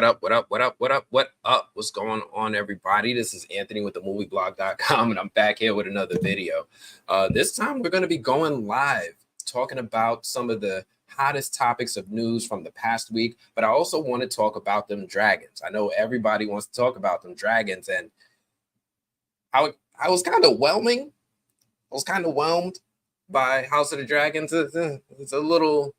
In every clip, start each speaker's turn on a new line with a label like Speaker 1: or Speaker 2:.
Speaker 1: What up? What up? What up? What up? What up? What's going on, everybody? This is Anthony with the movieblog.com, and I'm back here with another video. This time we're going to be going live, talking about some of the hottest topics of news from the past week, but I also want to talk about them dragons. I know everybody wants to talk about them dragons, and I was kind of whelming. I was kind of whelmed by House of the Dragons. It's a little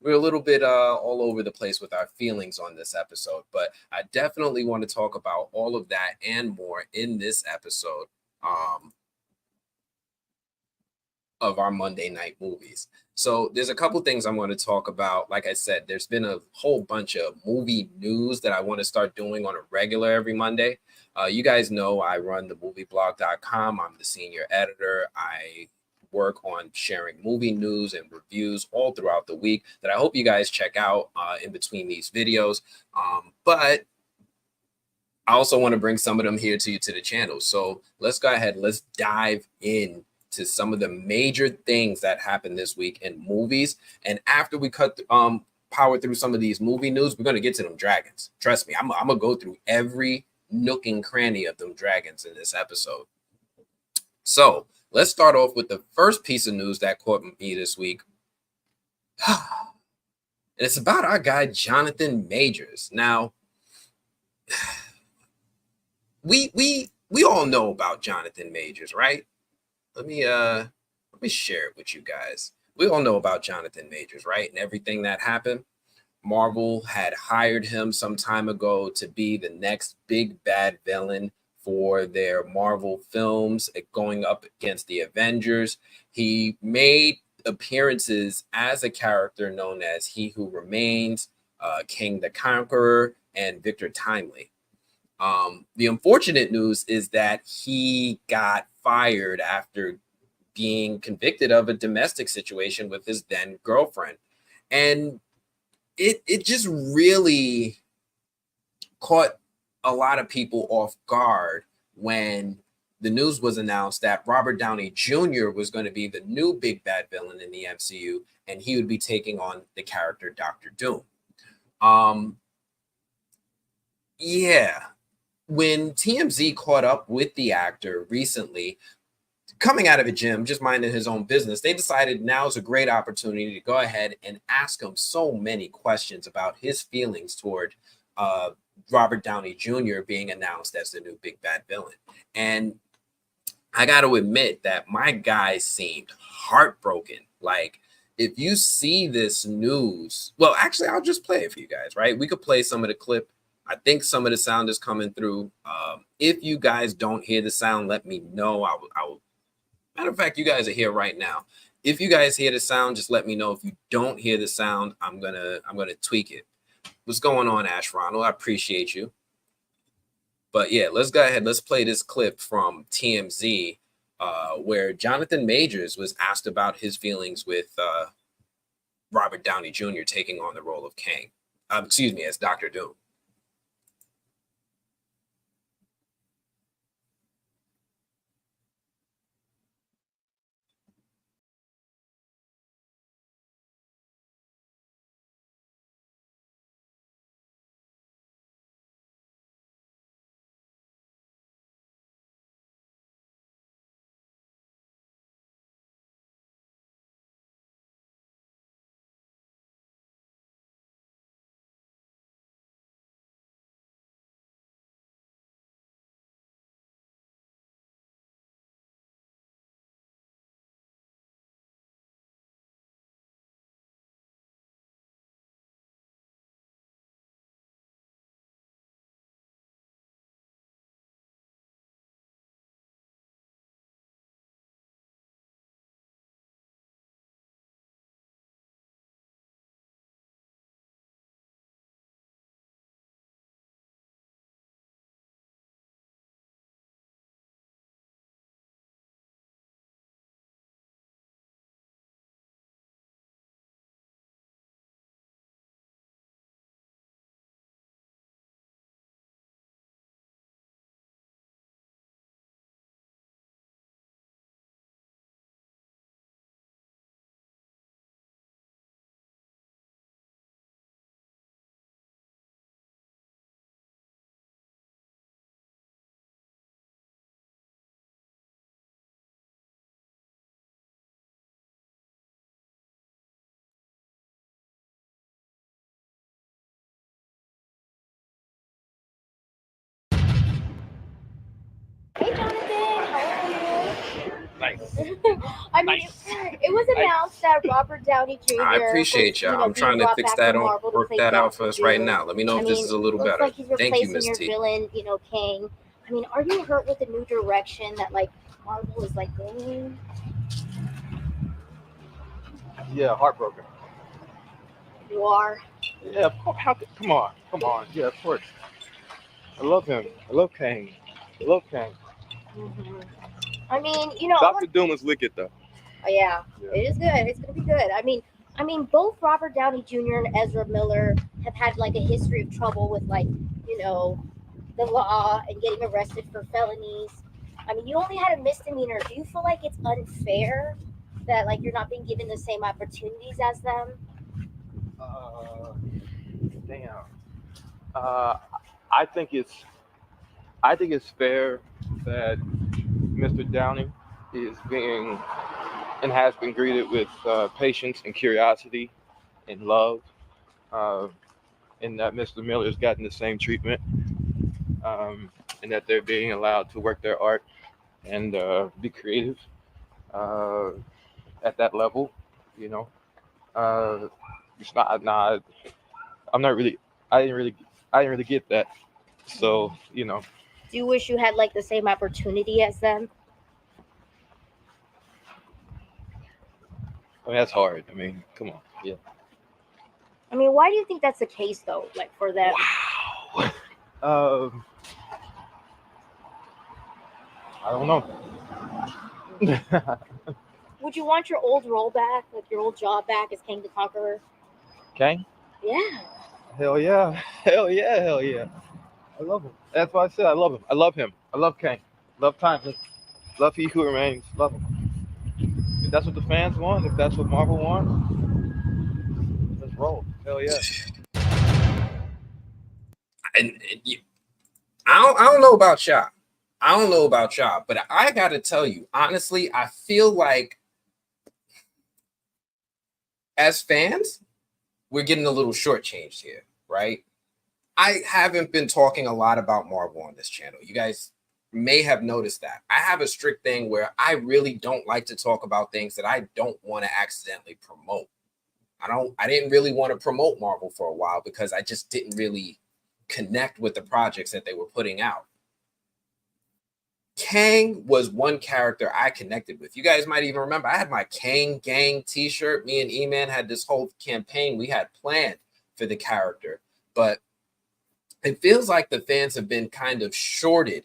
Speaker 1: we're a little bit all over the place with our feelings on this episode, but I definitely want to talk about all of that and more in this episode of our Monday night movies. So there's a couple things I'm going to talk about. Like I said, there's been a whole bunch of movie news that I want to start doing on a regular every Monday. You guys know I run the movieblog.com. I'm the senior editor. I work on sharing movie news and reviews all throughout the week that I hope you guys check out in between these videos. But I also want to bring some of them here to you to the channel. So let's go ahead. Let's dive in to some of the major things that happened this week in movies. And after we power through some of these movie news, we're going to get to them dragons. Trust me, I'm going to go through every nook and cranny of them dragons in this episode. So let's start off with the first piece of news that caught me this week. And it's about our guy, Jonathan Majors. Now, we all know about Jonathan Majors, right? Let me share it with you guys. We all know about Jonathan Majors, right? And everything that happened. Marvel had hired him some time ago to be the next big bad villain for their Marvel films going up against the Avengers. He made appearances as a character known as He Who Remains, King the Conqueror, and Victor Timely. The unfortunate news is that he got fired after being convicted of a domestic situation with his then girlfriend. And it just really caught a lot of people off guard when the news was announced that Robert Downey Jr. was going to be the new big bad villain in the MCU, and he would be taking on the character Dr. Doom. Yeah. When TMZ caught up with the actor recently, coming out of a gym, just minding his own business, they decided now is a great opportunity to go ahead and ask him so many questions about his feelings toward Robert Downey Jr. being announced as the new big bad villain. And I got to admit that my guy seemed heartbroken. Like, if you see this news, well, actually, I'll just play it for you guys, right? We could play some of the clip. I think some of the sound is coming through. If you guys don't hear the sound, let me know. I will. Matter of fact, you guys are here right now. If you guys hear the sound, just let me know. If you don't hear the sound, I'm gonna tweak it. What's going on, Ash Ronald? I appreciate you. But yeah, let's go ahead. Let's play this clip from TMZ where Jonathan Majors was asked about his feelings with Robert Downey Jr. taking on the role of Kang. As Dr. Doom.
Speaker 2: Nice.
Speaker 3: I mean, it was announced that Robert Downey Jr.
Speaker 1: I appreciate
Speaker 3: was,
Speaker 1: y'all. I'm
Speaker 3: being
Speaker 1: trying to
Speaker 3: brought
Speaker 1: fix
Speaker 3: back
Speaker 1: that
Speaker 3: to
Speaker 1: on,
Speaker 3: Marvel to
Speaker 1: work
Speaker 3: play
Speaker 1: that out
Speaker 3: Doctor
Speaker 1: for us right
Speaker 3: Doom.
Speaker 1: now. Let me know
Speaker 3: I
Speaker 1: if
Speaker 3: mean,
Speaker 1: this is a little
Speaker 3: looks
Speaker 1: better.
Speaker 3: like he's
Speaker 1: Thank you,
Speaker 3: replacing
Speaker 1: Miss
Speaker 3: your
Speaker 1: T.
Speaker 3: villain, Kang. I mean, are you hurt with the new direction that like Marvel is like going?
Speaker 2: Yeah, heartbroken.
Speaker 3: You are.
Speaker 2: Yeah, of course. Come on. Yeah, of course. I love him. I love Kang. I love Kang.
Speaker 3: Hmm. I mean,
Speaker 2: Doctor Doom is wicked though.
Speaker 3: yeah,
Speaker 2: Yeah.
Speaker 3: it is good. It's gonna be good. I mean, both Robert Downey Jr. and Ezra Miller have had like a history of trouble with like, you know, the law and getting arrested for felonies. I mean, you only had a misdemeanor. Do you feel like it's unfair that like you're not being given the same opportunities as them?
Speaker 2: Uh, damn. Uh, I think it's I think it's fair that Mr. Downey is being and has been greeted with patience and curiosity and love, uh, and that Mr. Miller's gotten the same treatment, and that they're being allowed to work their art and be creative uh, at that level. You know, uh, it's not. Nah, I'm not really. I didn't really. I didn't really get that. So
Speaker 3: Do you wish you had like the same opportunity as them?
Speaker 2: I mean that's hard. I mean, come on. Yeah.
Speaker 3: I mean, why do you think that's the case though? Like for them?
Speaker 2: Wow. Um, I don't know.
Speaker 3: Would you want your old role back, like your old job back as King the Conqueror?
Speaker 2: Kang?
Speaker 3: Yeah.
Speaker 2: Hell yeah. Hell yeah. Hell yeah. I love him. That's why I said I love him. I love him. I love Kang. Love Timeless. Love He Who Remains. Love him. If that's what the fans want, if that's what Marvel wants, let's roll. Hell yeah.
Speaker 1: I don't know about y'all. I don't know about y'all, but I gotta tell you, honestly, I feel like as fans, we're getting a little shortchanged here, right? I haven't been talking a lot about Marvel on this channel. You guys may have noticed that. I have a strict thing where I really don't like to talk about things that I don't want to accidentally promote. I didn't really want to promote Marvel for a while because I just didn't really connect with the projects that they were putting out. Kang was one character I connected with. You guys might even remember I had my Kang Gang t-shirt. Me and E-Man had this whole campaign we had planned for the character. But it feels like the fans have been kind of shorted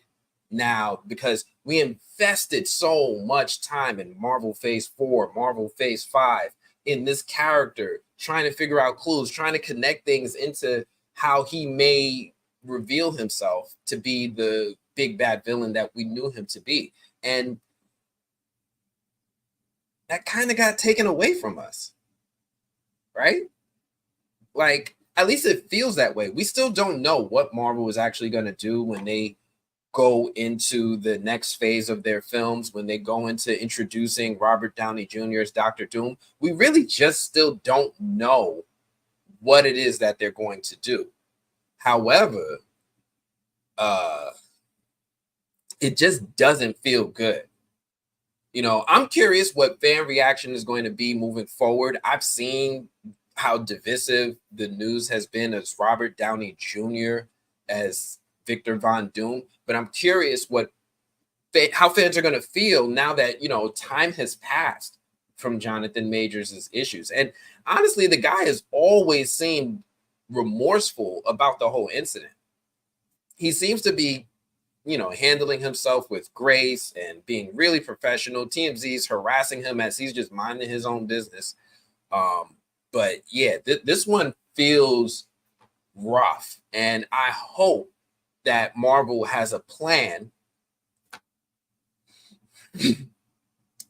Speaker 1: now because we invested so much time in Marvel Phase 4, Marvel Phase 5, in this character, trying to figure out clues, trying to connect things into how he may reveal himself to be the big bad villain that we knew him to be. And that kind of got taken away from us, right? Like, at least it feels that way. We still don't know what Marvel is actually going to do when they go into the next phase of their films, when they go into introducing Robert Downey Jr. as Dr. Doom. We really just still don't know what it is that they're going to do. However, it just doesn't feel good. I'm curious what fan reaction is going to be moving forward. I've seen how divisive the news has been as Robert Downey Jr. as Victor Von Doom, but I'm curious how fans are going to feel now that time has passed from Jonathan Majors' issues. And honestly, the guy has always seemed remorseful about the whole incident. He seems to be handling himself with grace and being really professional. TMZ's harassing him as he's just minding his own business. But yeah, this one feels rough, and I hope that Marvel has a plan.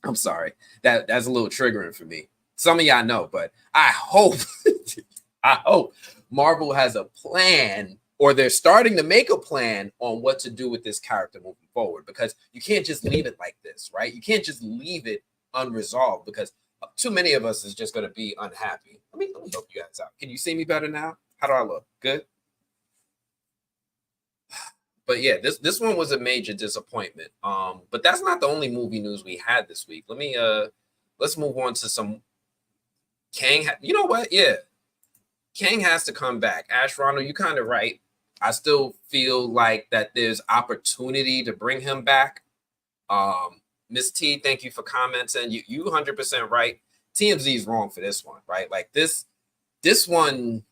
Speaker 1: I'm sorry, that's a little triggering for me. Some of y'all know, but I hope I hope Marvel has a plan, or they're starting to make a plan on what to do with this character moving forward, because you can't just leave it like this, right? You can't just leave it unresolved, because too many of us is just going to be unhappy. Let me help you guys out. Can you see me better now? How do I look? Good? But yeah, this one was a major disappointment. But that's not the only movie news we had this week. Let's move on to some Kang. You know what? Yeah, Kang has to come back. Ash Ronald, you kind of right. I still feel like that there's opportunity to bring him back. Miss T, thank you for commenting. You 100% right. TMZ is wrong for this one, right? Like this one,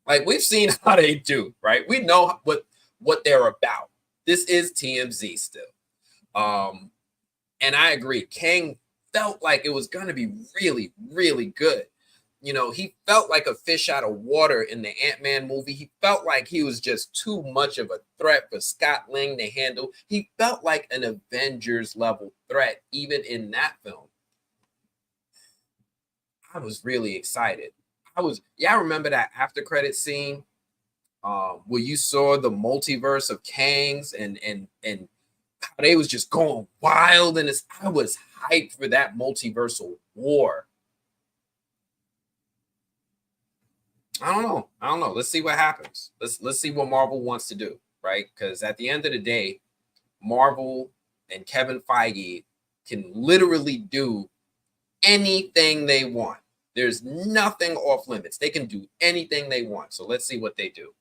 Speaker 1: like we've seen how they do, right? We know what they're about. This is TMZ still. And I agree. Kang felt like it was going to be really, really good. You know, he felt like a fish out of water in the Ant-Man movie. He felt like he was just too much of a threat for Scott Lang to handle. He felt like an Avengers level threat, even in that film. I was really excited. I remember that after credit scene where you saw the multiverse of Kangs and how they was just going wild, and I was hyped for that multiversal war. I don't know. Let's see what happens. Let's see what Marvel wants to do, right? Because at the end of the day, Marvel and Kevin Feige can literally do anything they want. There's nothing off limits. They can do anything they want. So let's see what they do.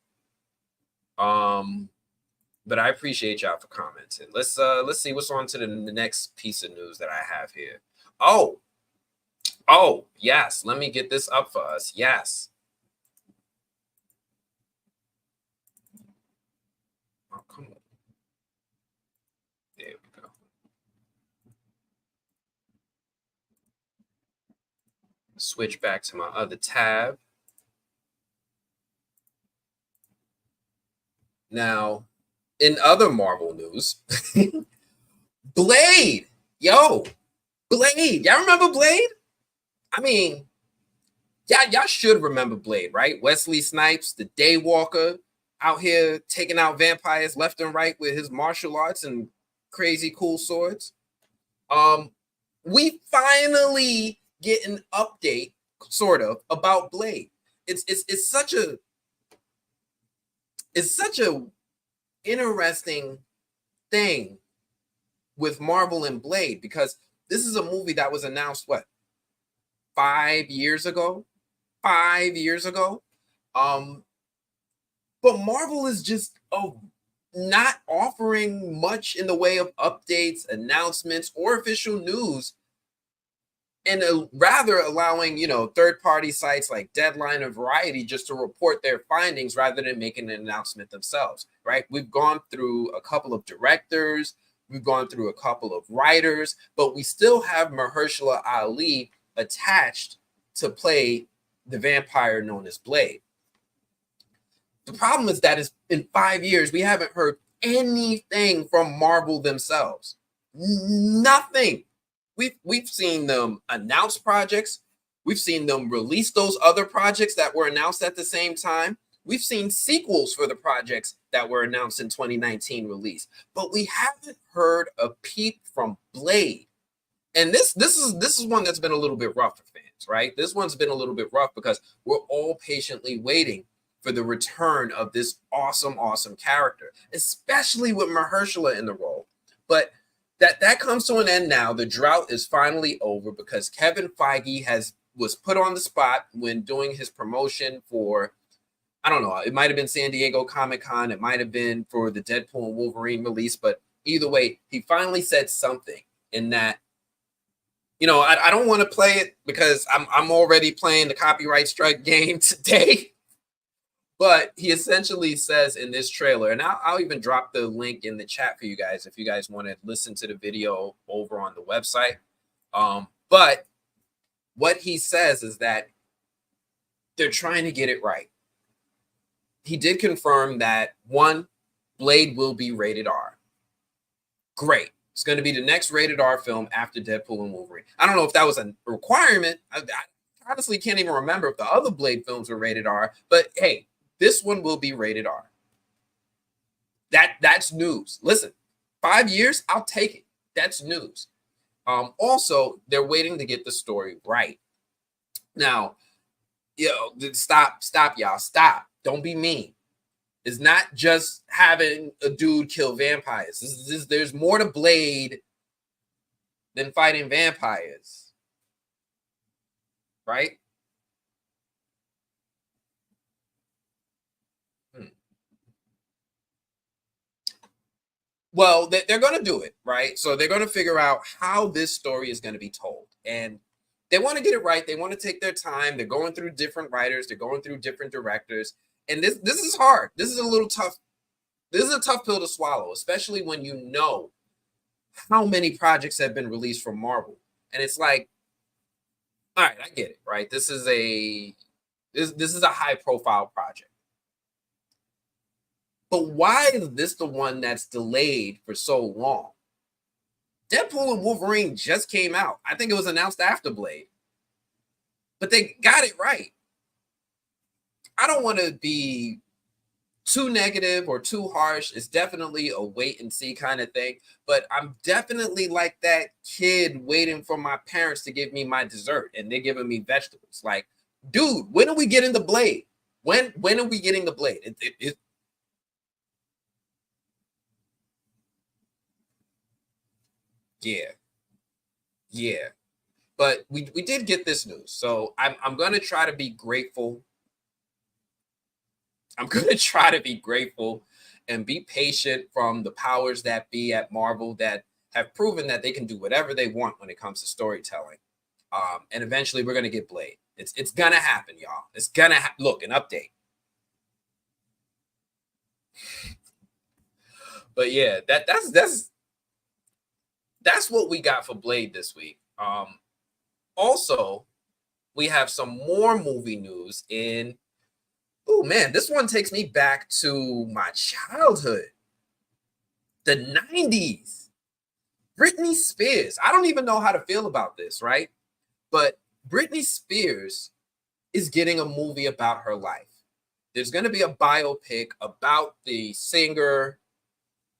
Speaker 1: But I appreciate y'all for commenting. Let's see what's on to the next piece of news that I have here. Oh, yes. Let me get this up for us. Yes. Oh, come on. There we go. Switch back to my other tab. Now, in other Marvel news, Blade. Yo, Blade. Y'all remember Blade? I mean, y'all should remember Blade, right? Wesley Snipes, the Daywalker, out here taking out vampires left and right with his martial arts and crazy cool swords. We finally get an update, sort of, about Blade. It's such a interesting thing with Marvel and Blade, because this is a movie that was announced 5 years ago. But Marvel is just not offering much in the way of updates, announcements, or official news, and rather allowing, third-party sites like Deadline and Variety just to report their findings rather than making an announcement themselves, right? We've gone through a couple of directors, we've gone through a couple of writers, but we still have Mahershala Ali attached to play the vampire known as Blade. The problem is that in 5 years, we haven't heard anything from Marvel themselves. Nothing. We've seen them announce projects. We've seen them release those other projects that were announced at the same time. We've seen sequels for the projects that were announced in 2019 release, but we haven't heard a peep from Blade. And this is one that's been a little bit rough for fans, right? This one's been a little bit rough because we're all patiently waiting for the return of this awesome character, especially with Mahershala in the role. But that comes to an end now. The drought is finally over because Kevin Feige was put on the spot when doing his promotion for, I don't know, it might have been San Diego Comic-Con, it might have been for the Deadpool and Wolverine release, but either way, he finally said something in that, I don't want to play it because I'm already playing the copyright strike game today. But he essentially says in this trailer, and I'll even drop the link in the chat for you guys if you guys want to listen to the video over on the website. But what he says is that they're trying to get it right. He did confirm that, one, Blade will be rated R. Great. It's going to be the next rated R film after Deadpool and Wolverine. I don't know if that was a requirement. I honestly can't even remember if the other Blade films were rated R, but hey, this one will be rated R. That's news. Listen, 5 years, I'll take it. That's news. Also, they're waiting to get the story right. Now, stop, y'all. Stop. Don't be mean. It's not just having a dude kill vampires. There's more to Blade than fighting vampires, right? Well, they're going to do it, right? So they're going to figure out how this story is going to be told. And they want to get it right. They want to take their time. They're going through different writers. They're going through different directors. And this is hard. This is a little tough. This is a tough pill to swallow, especially when you know how many projects have been released from Marvel. And it's like, all right, I get it, right? This is a high profile project. But why is this the one that's delayed for so long? Deadpool and Wolverine just came out. I think it was announced after Blade. But they got it right. I don't want to be too negative or too harsh. It's definitely a wait and see kind of thing. But I'm definitely like that kid waiting for my parents to give me my dessert and they're giving me vegetables. Like, dude, when are we getting the Blade? When are we getting the Blade? Yeah. But we did get this news. So I'm going to try to be grateful. I'm going to try to be grateful and be patient from the powers that be at Marvel that have proven that they can do whatever they want when it comes to storytelling. And eventually we're going to get Blade. It's going to happen, y'all. It's going to look, an update. But yeah, that's what we got for Blade this week. Also, we have some more movie news in. Oh man, this one takes me back to my childhood, the 90s. Britney Spears. I don't even know how to feel about this, right? But Britney Spears is getting a movie about her life. There's going to be a biopic about the singer,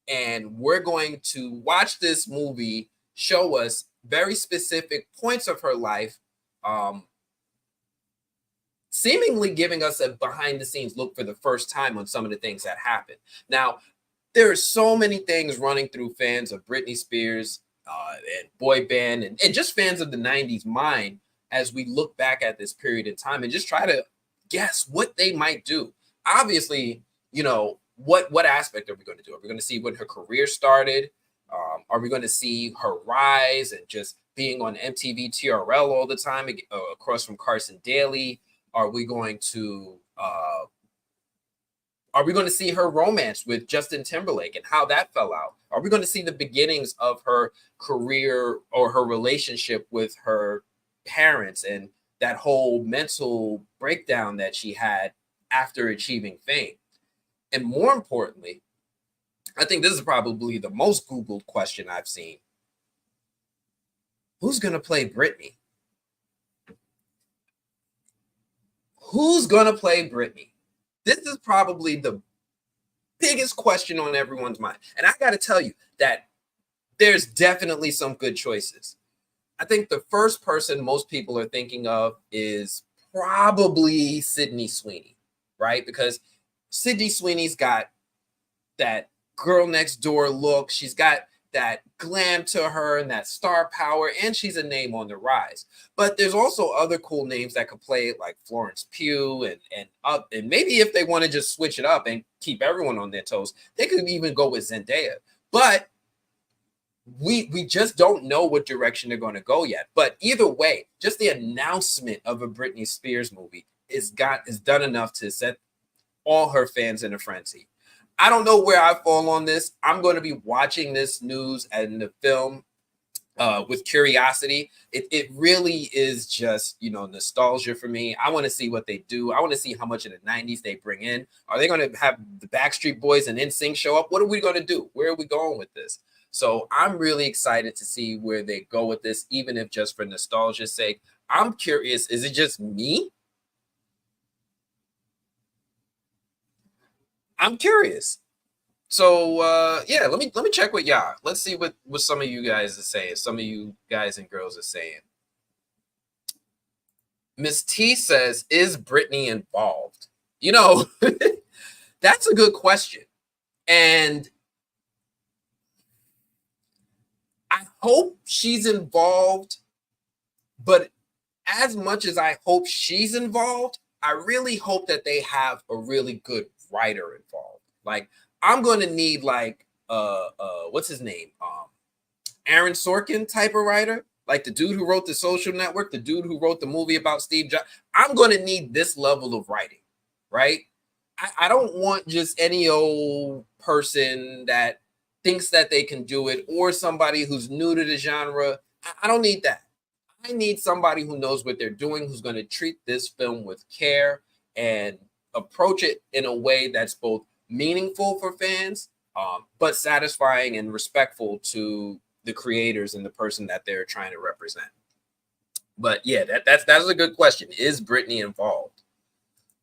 Speaker 1: and we're going to watch this movie show us very specific points of her life, seemingly giving us a behind the scenes look for the first time on some of the things that happened. Now, there are so many things running through fans of Britney Spears and boy band and just fans of the 90s mind as we look back at this period in time and just try to guess what they might do. Obviously, you know, what aspect are we going to do? Are we going to see when her career started? Are we going to see her rise and just being on MTV TRL all the time across from Carson Daly? Are we going to see her romance with Justin Timberlake and how that fell out? Are we going to see the beginnings of her career or her relationship with her parents and that whole mental breakdown that she had after achieving fame? And more importantly, I think this is probably the most Googled question I've seen. Who's going to play Britney? Who's going to play Britney? This is probably the biggest question on everyone's mind. And I got to tell you that there's definitely some good choices. I think the first person most people are thinking of is probably Sydney Sweeney, right? Because Sydney Sweeney's got that girl next door look. She's got that glam to her and that star power, and she's a name on the rise. But there's also other cool names that could play it, like Florence Pugh and maybe if they want to just switch it up and keep everyone on their toes, they could even go with Zendaya. But we just don't know what direction they're going to go yet. But either way, just the announcement of a Britney Spears movie is done enough to set all her fans in a frenzy. I don't know where I fall on this. I'm going to be watching this news and the film with curiosity. It really is just, nostalgia for me. I want to see what they do. I want to see how much of the 90s they bring in. Are they going to have the Backstreet Boys and NSYNC show up? What are we going to do? Where are we going with this? So I'm really excited to see where they go with this, even if just for nostalgia's sake. I'm curious, is it just me? I'm curious. So let me check with y'all. Let's see what some of you guys are saying. Some of you guys and girls are saying. Miss T says, is Britney involved? That's a good question. And I hope she's involved, but as much as I hope she's involved, I really hope that they have a really good writer involved. Like, I'm going to need like what's his name? Aaron Sorkin type of writer, like the dude who wrote The Social Network, the dude who wrote the movie about Steve Jobs. I'm going to need this level of writing, right? I don't want just any old person that thinks that they can do it or somebody who's new to the genre. I don't need that. I need somebody who knows what they're doing, who's going to treat this film with care and approach it in a way that's both meaningful for fans, but satisfying and respectful to the creators and the person that they're trying to represent. But yeah, that's a good question. Is Brittany involved?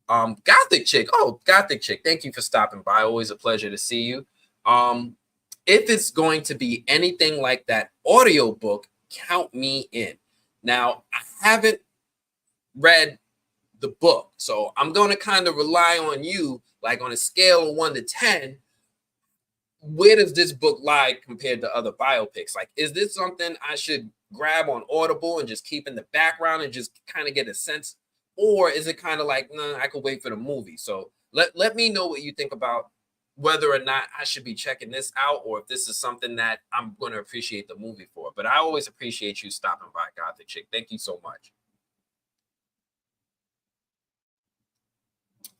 Speaker 1: Gothic Chick. Oh, Gothic Chick. Thank you for stopping by. Always a pleasure to see you. If it's going to be anything like that audiobook, count me in. Now, I haven't read the book, so I'm going to kind of rely on you, like on a scale of 1 to 10. Where does this book lie compared to other biopics? Like, is this something I should grab on Audible and just keep in the background and just kind of get a sense? Or is it kind of like, nah, I could wait for the movie? So let me know what you think about whether or not I should be checking this out, or if this is something that I'm going to appreciate the movie for. But I always appreciate you stopping by, Gothic Chick. Thank you so much.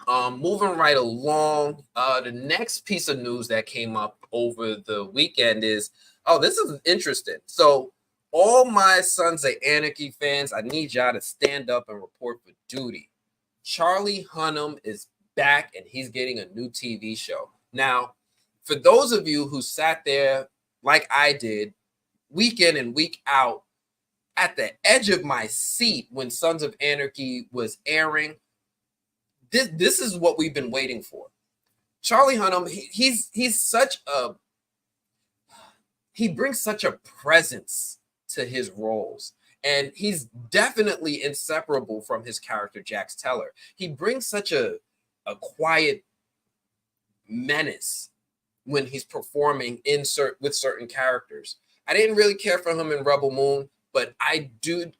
Speaker 1: Moving right along, the next piece of news that came up over the weekend is, oh, this is interesting. So all my Sons of Anarchy fans, I need y'all to stand up and report for duty. Charlie Hunnam is back and he's getting a new TV show. Now, for those of you who sat there like I did, week in and week out, at the edge of my seat when Sons of Anarchy was airing, this is what we've been waiting for. Charlie Hunnam, he brings such a presence to his roles. And he's definitely inseparable from his character, Jax Teller. He brings such a quiet menace when he's performing with certain characters. I didn't really care for him in Rebel Moon, but I did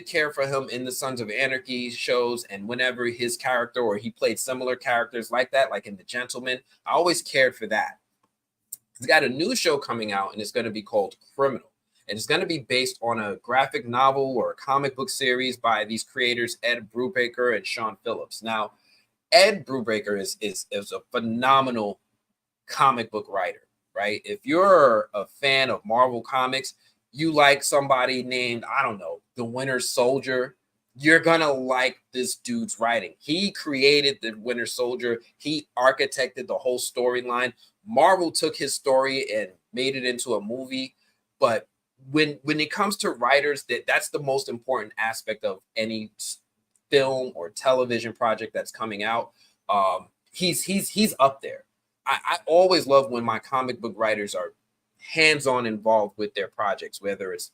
Speaker 1: care for him in the Sons of Anarchy shows, and whenever his character or he played similar characters like that, like in The Gentleman, I always cared for that. He's got a new show coming out, and it's going to be called Criminal. And it's going to be based on a graphic novel or a comic book series by these creators, Ed Brubaker and Sean Phillips. Now, Ed Brubaker is a phenomenal comic book writer, right? If you're a fan of Marvel Comics, you like somebody named, I don't know, the Winter Soldier, you're going to like this dude's writing. He created the Winter Soldier. He architected the whole storyline. Marvel took his story and made it into a movie. But when it comes to writers, that's the most important aspect of any film or television project that's coming out. He's up there. I always love when my comic book writers are hands-on involved with their projects, whether it's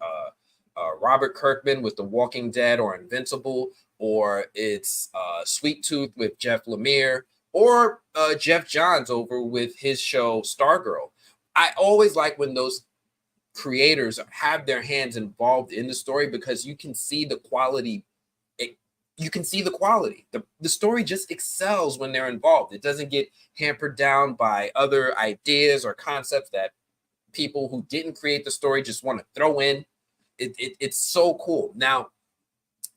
Speaker 1: Robert Kirkman with The Walking Dead or Invincible, or it's Sweet Tooth with Jeff Lemire, or Jeff Johns over with his show Stargirl. I always like when those creators have their hands involved in the story, because you can see the quality. You can see the quality. The story just excels when they're involved. It doesn't get hampered down by other ideas or concepts that people who didn't create the story just want to throw in. It's so cool. Now,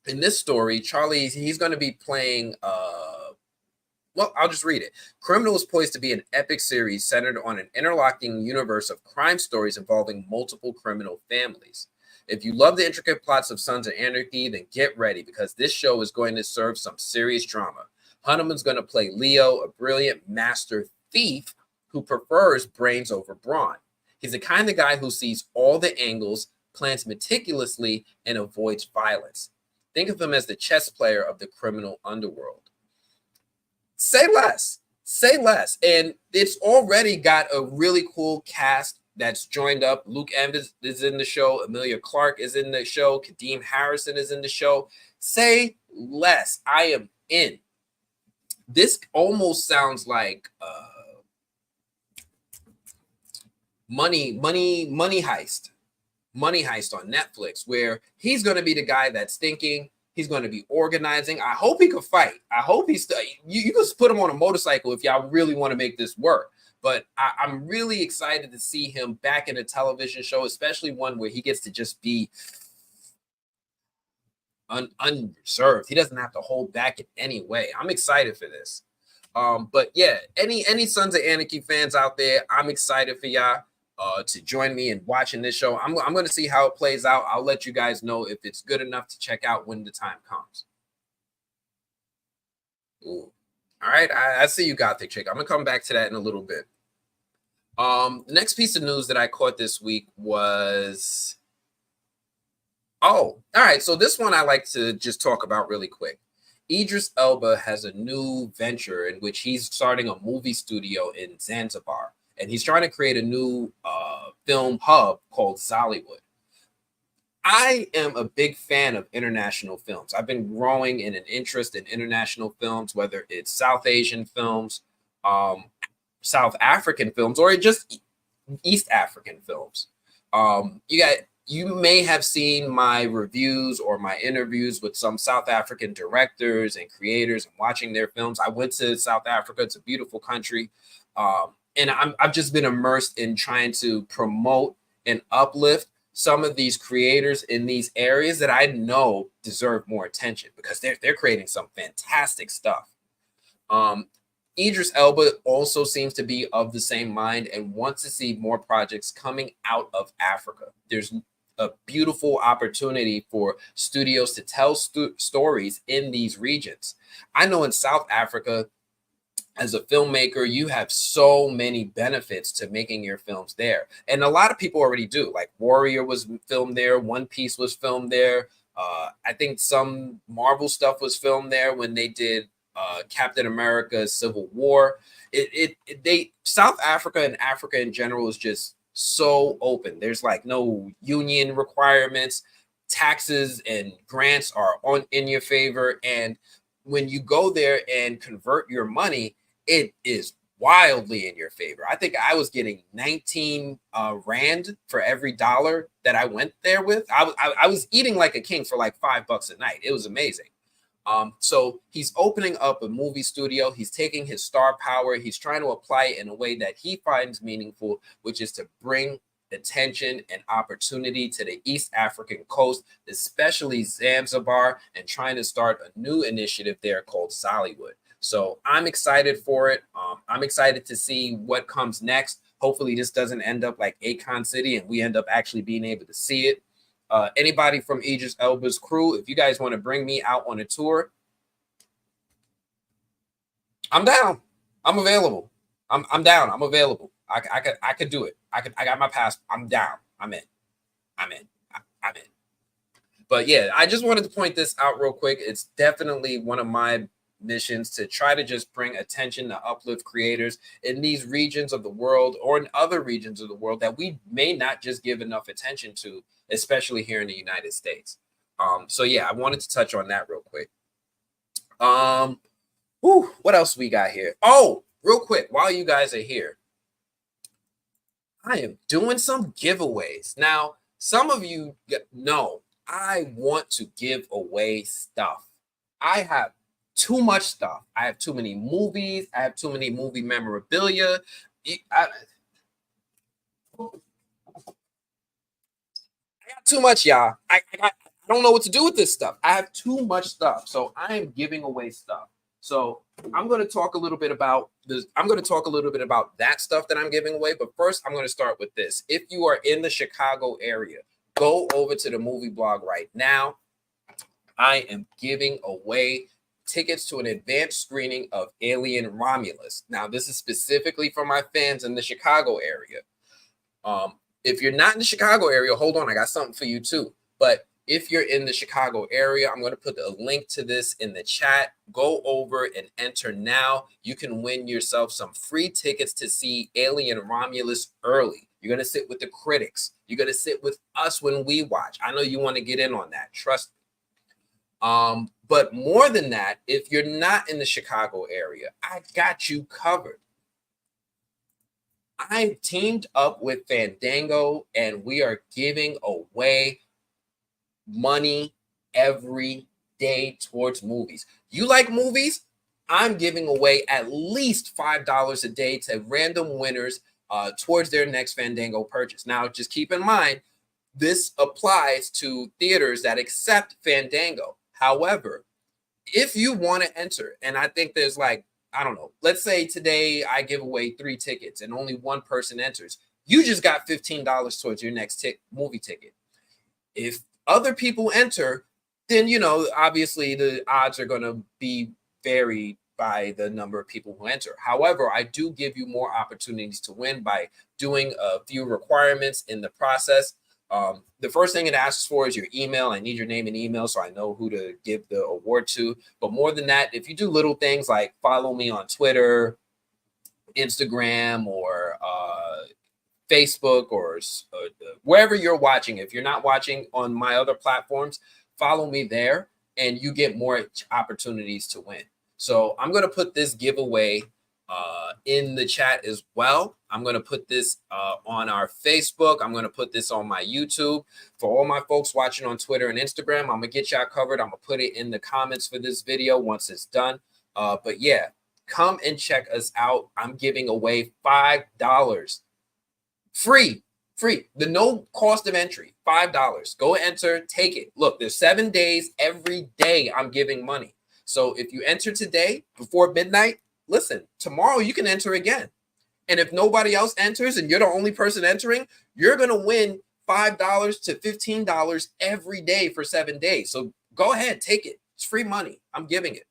Speaker 1: in this story, Charlie, he's going to be playing, well, I'll just read it. Criminal is poised to be an epic series centered on an interlocking universe of crime stories involving multiple criminal families. If you love the intricate plots of Sons of Anarchy, then get ready, because this show is going to serve some serious drama. Hunneman's going to play Leo, a brilliant master thief who prefers brains over brawn. He's the kind of guy who sees all the angles, plans meticulously, and avoids violence. Think of him as the chess player of the criminal underworld. Say less. Say less. And it's already got a really cool cast that's joined up. Luke Evans is in the show. Emilia Clarke is in the show. Kadeem Harrison is in the show. Say less. I am in. this almost sounds like money heist. Money Heist on Netflix, where he's going to be the guy that's thinking, he's going to be organizing. I hope he could fight. I hope he's you can put him on a motorcycle if y'all really want to make this work. But I'm really excited to see him back in a television show, especially one where he gets to just be unreserved. He doesn't have to hold back in any way. I'm excited for this. But yeah, any Sons of Anarchy fans out there, I'm excited for y'all. To join me in watching this show. I'm going to see how it plays out. I'll let you guys know if it's good enough to check out when the time comes. Ooh. All right, I see you got the chick. I'm going to come back to that in a little bit. The next piece of news that I caught this week was... Oh, all right. So this one I like to just talk about really quick. Idris Elba has a new venture in which he's starting a movie studio in Zanzibar. And he's trying to create a new film hub called Zollywood. I am a big fan of international films. I've been growing in an interest in international films, whether it's South Asian films, South African films, or just East African films. You may have seen my reviews or my interviews with some South African directors and creators and watching their films. I went to South Africa. It's a beautiful country. And I've just been immersed in trying to promote and uplift some of these creators in these areas that I know deserve more attention because they're creating some fantastic stuff. Idris Elba also seems to be of the same mind and wants to see more projects coming out of Africa. There's a beautiful opportunity for studios to tell stories in these regions. I know in South Africa, as a filmmaker, you have so many benefits to making your films there. And a lot of people already do. Like Warrior was filmed there. One Piece was filmed there. I think some Marvel stuff was filmed there when they did Captain America Civil War. South Africa and Africa in general is just so open. There's like no union requirements. Taxes and grants are in your favor. And when you go there and convert your money, it is wildly in your favor. I think I was getting 19 Rand for every dollar that I went there with. I was eating like a king for like $5 a night. It was amazing. So he's opening up a movie studio. He's taking his star power. He's trying to apply it in a way that he finds meaningful, which is to bring attention and opportunity to the East African coast, especially Zanzibar, and trying to start a new initiative there called Zollywood. So I'm excited for it. I'm excited to see what comes next. Hopefully this doesn't end up like Akon City and we end up actually being able to see it. Anybody from Idris Elba's crew, if you guys want to bring me out on a tour, I'm down. I'm available. I'm down. I'm available. I could do it. I got my pass. I'm down. I'm in. But yeah, I just wanted to point this out real quick. It's definitely one of my missions to try to just bring attention to uplift creators in these regions of the world or in other regions of the world that we may not just give enough attention to, especially here in the United States. So yeah, I wanted to touch on that real quick. What else we got here? Oh, real quick, while you guys are here, I am doing some giveaways. Now, some of you know I want to give away stuff. I have too much stuff. I have too many movies. I have too many movie memorabilia. I got too much, y'all. I don't know what to do with this stuff. I have too much stuff. So I am giving away stuff. So I'm going to talk a little bit about this. I'm going to talk a little bit about that stuff that I'm giving away. But first, I'm going to start with this. If you are in the Chicago area, go over to the movie blog right now. I am giving away tickets to an advanced screening of Alien Romulus. Now, this is specifically for my fans in the Chicago area. If you're not in the Chicago area, hold on, I got something for you too. But if you're in the Chicago area, I'm going to put a link to this in the chat. Go over and enter now. You can win yourself some free tickets to see Alien Romulus early. You're going to sit with the critics. You're going to sit with us when we watch. I know you want to get in on that. Trust me. But more than that, if you're not in the Chicago area, I got you covered. I teamed up with Fandango and we are giving away money every day towards movies. You like movies? I'm giving away at least $5 a day to random winners towards their next Fandango purchase. Now, just keep in mind, this applies to theaters that accept Fandango. However, if you want to enter, and I think there's like, I don't know, let's say today I give away 3 tickets and only one person enters, you just got $15 towards your next movie ticket. If other people enter, then, you know, obviously the odds are going to be varied by the number of people who enter. However, I do give you more opportunities to win by doing a few requirements in the process. The first thing it asks for is your email. I need your name and email so I know who to give the award to. But more than that, if you do little things like follow me on Twitter, Instagram, or Facebook, or wherever you're watching, if you're not watching on my other platforms, follow me there and you get more opportunities to win. So I'm going to put this giveaway in the chat as well. I'm going to put this on our Facebook. I'm going to put this on my YouTube. For all my folks watching on Twitter and Instagram, I'm going to get y'all covered. I'm going to put it in the comments for this video once it's done. But yeah, come and check us out. I'm giving away $5. Free. The no cost of entry, $5. Go enter, take it. Look, there's 7 days. Every day I'm giving money. So if you enter today before midnight, listen, tomorrow you can enter again. And if nobody else enters and you're the only person entering, you're going to win $5 to $15 every day for 7 days. So go ahead, take it. It's free money. I'm giving it.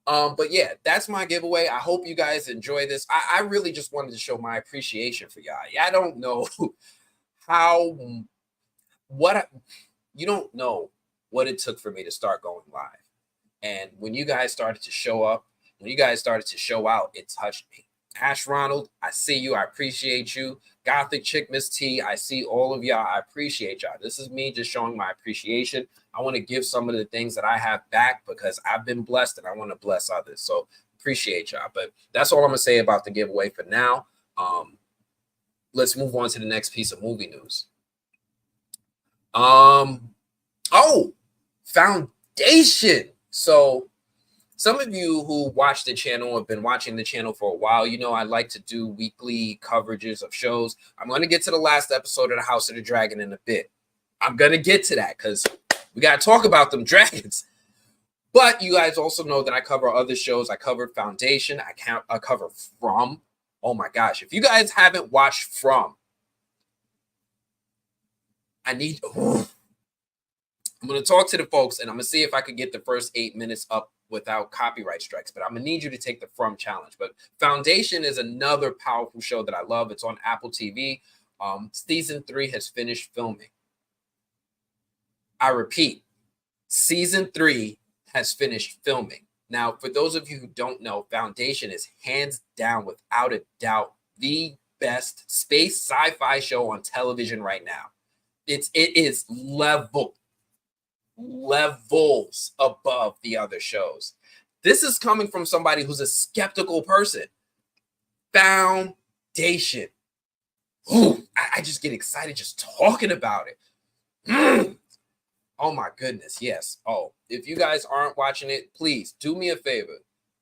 Speaker 1: But yeah, that's my giveaway. I hope you guys enjoy this. I really just wanted to show my appreciation for y'all. I don't know you don't know what it took for me to start going live. And when you guys started to show up, when you guys started to show out, it touched me. Ash Ronald, I see you. I appreciate you. Gothic Chick, Miss T, I see all of y'all. I appreciate y'all. This is me just showing my appreciation. I want to give some of the things that I have back because I've been blessed and I want to bless others. So appreciate y'all. But that's all I'm going to say about the giveaway for now. Let's move on to the next piece of movie news. Foundation. So some of you who watch the channel have been watching the channel for a while. You know, I like to do weekly coverages of shows. I'm going to get to the last episode of the House of the Dragon in a bit. I'm going to get to that because we got to talk about them dragons. But you guys also know that I cover other shows. I covered Foundation. I cover From. Oh my gosh. If you guys haven't watched From, I'm going to talk to the folks and I'm going to see if I could get the first 8 minutes up without copyright strikes, but I'm going to need you to take the From challenge. But Foundation is another powerful show that I love. It's on Apple TV. Season 3 has finished filming. I repeat, season 3 has finished filming. Now, for those of you who don't know, Foundation is hands down, without a doubt, the best space sci-fi show on television right now. It is levels above the other shows. This is coming from somebody who's a skeptical person. Foundation. Ooh, I just get excited just talking about it. Oh my goodness, yes. Oh, if you guys aren't watching it, please do me a favor.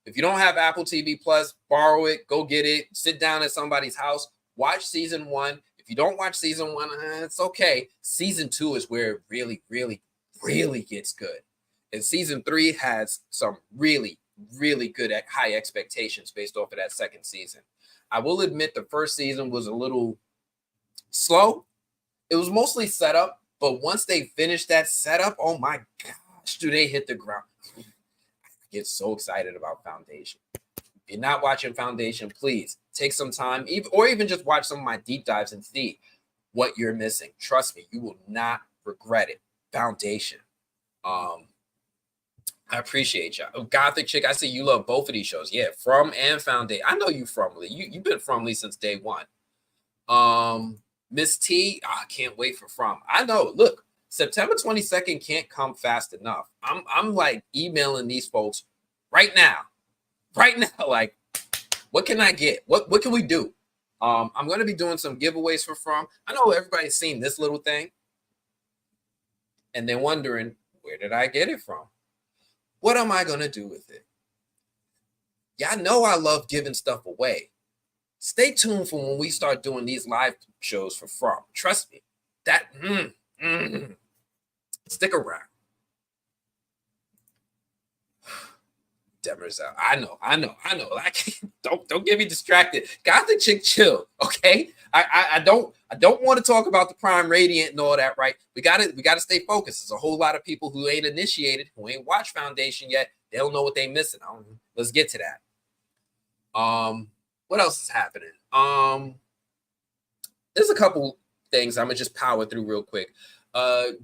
Speaker 1: If you don't have Apple TV Plus, borrow it, go get it, sit down at somebody's house, watch season 1. If you don't watch season 1, it's okay. Season 2 is where it really, really, really gets good. And season 3 has some really, really good high expectations based off of that second season. I will admit the first season was a little slow. It was mostly set up, but once they finished that setup, oh my gosh, do they hit the ground. I get so excited about Foundation. If you're not watching Foundation, please take some time, or even just watch some of my deep dives and see what you're missing. Trust me, you will not regret it. Foundation. I appreciate y'all. Gothic Chick, I see you love both of these shows. Yeah, From and Foundation. I know you Fromly. You've been Fromly since day one. Miss T, I can't wait for From. I know. Look, September 22nd can't come fast enough. I'm like emailing these folks right now. Like, what can I get? What can we do? I'm going to be doing some giveaways for From. I know everybody's seen this little thing, and they're wondering, where did I get it from? What am I going to do with it? Y'all know I love giving stuff away. Stay tuned for when we start doing these live shows for From. Trust me, that stick around. Demers out. I know. I can't, don't get me distracted. Got the chick chill, okay? I don't want to talk about the Prime Radiant and all that, right? We gotta stay focused. There's a whole lot of people who ain't initiated, who ain't watched Foundation yet. They don't know what they missing. Let's get to that. What else is happening? There's a couple things I'm gonna just power through real quick.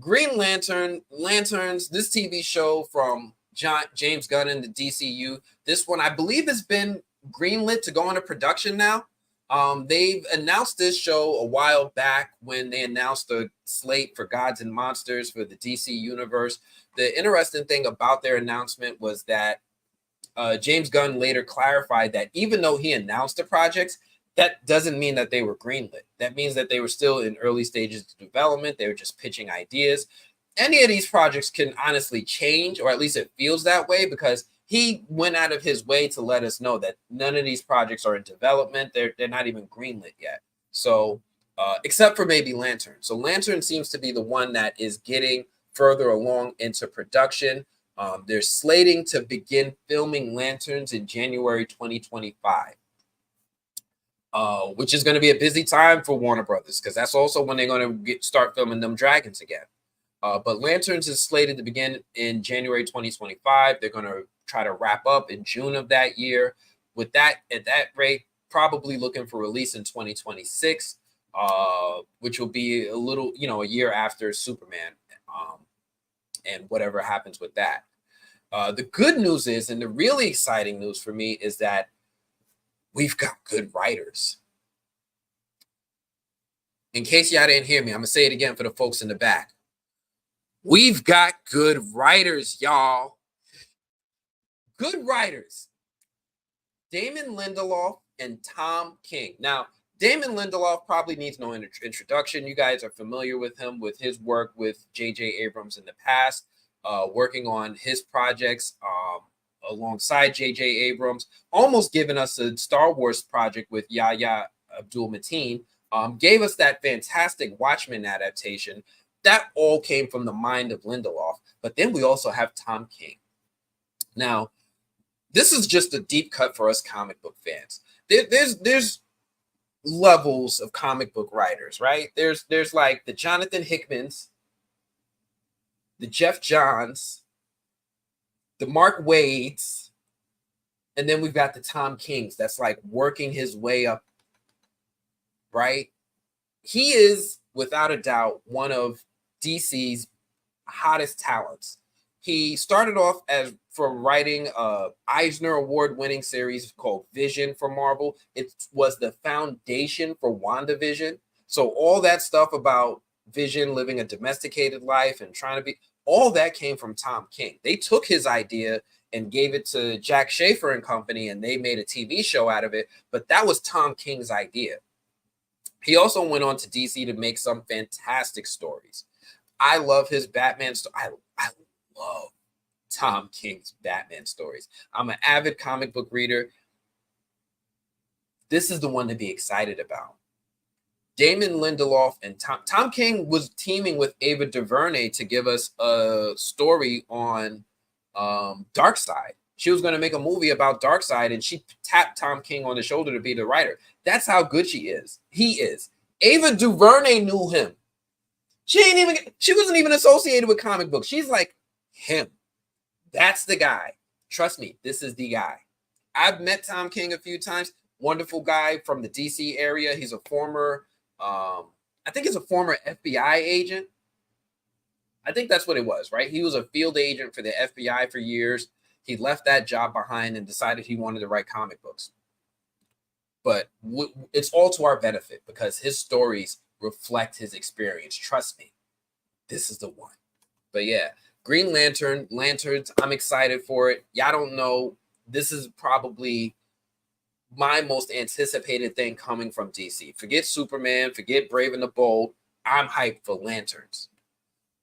Speaker 1: Green Lanterns, this TV show from James Gunn and the DCU. This one, I believe, has been greenlit to go into production now. They've announced this show a while back when they announced the slate for Gods and Monsters for the DC universe. The interesting thing about their announcement was that James Gunn later clarified that even though he announced the projects, that doesn't mean that they were greenlit. That means that they were still in early stages of development. They were just pitching ideas. Any of these projects can honestly change, or at least it feels that way, because he went out of his way to let us know that none of these projects are in development. They're not even greenlit yet. So except for maybe Lantern. So Lantern seems to be the one that is getting further along into production. They're slating to begin filming Lanterns in January 2025. Which is going to be a busy time for Warner Brothers, because that's also when they're going to start filming them dragons again. But Lanterns is slated to begin in January 2025. They're going to try to wrap up in June of that year. With that, at that rate, probably looking for release in 2026, which will be a little, a year after Superman, and whatever happens with that. The good news is, and the really exciting news for me, is that we've got good writers. In case y'all didn't hear me, I'm going to say it again for the folks in the back. We've got good writers, y'all. Good writers. Damon Lindelof and Tom King. Now, Damon Lindelof probably needs no introduction. You guys are familiar with him, with his work with J.J. Abrams in the past, working on his projects alongside J.J. Abrams, almost giving us a Star Wars project with Yahya Abdul-Mateen, gave us that fantastic Watchmen adaptation. That all came from the mind of Lindelof. But then we also have Tom King. Now, this is just a deep cut for us comic book fans. There's levels of comic book writers, right? There's like the Jonathan Hickmans, the Jeff Johns, the Mark Wades, and then we've got the Tom Kings that's like working his way up, right? He is, without a doubt, one of DC's hottest talents. He started off from writing a Eisner Award-winning series called Vision for Marvel. It was the foundation for WandaVision. So all that stuff about Vision living a domesticated life and trying to be, all that came from Tom King. They took his idea and gave it to Jack Schaefer and company, and they made a TV show out of it. But that was Tom King's idea. He also went on to DC to make some fantastic stories. I love his Batman story. I love Tom King's Batman stories. I'm an avid comic book reader. This is the one to be excited about. Damon Lindelof and Tom King was teaming with Ava DuVernay to give us a story on Darkseid. She was going to make a movie about Darkseid, and she tapped Tom King on the shoulder to be the writer. That's how good she is. He is. Ava DuVernay knew him. She wasn't even associated with comic books. She's like, him. That's the guy. Trust me, this is the guy. I've met Tom King a few times. Wonderful guy from the DC area. He's a former, I think he's a former FBI agent. I think that's what it was, right? He was a field agent for the FBI for years. He left that job behind and decided he wanted to write comic books. But it's all to our benefit because his stories reflect his experience. Trust me. this is the one. But yeah, Green Lanterns, I'm excited for it. Y'all don't know, this is probably my most anticipated thing coming from DC. Forget Superman, forget Brave and the Bold. I'm hyped for Lanterns.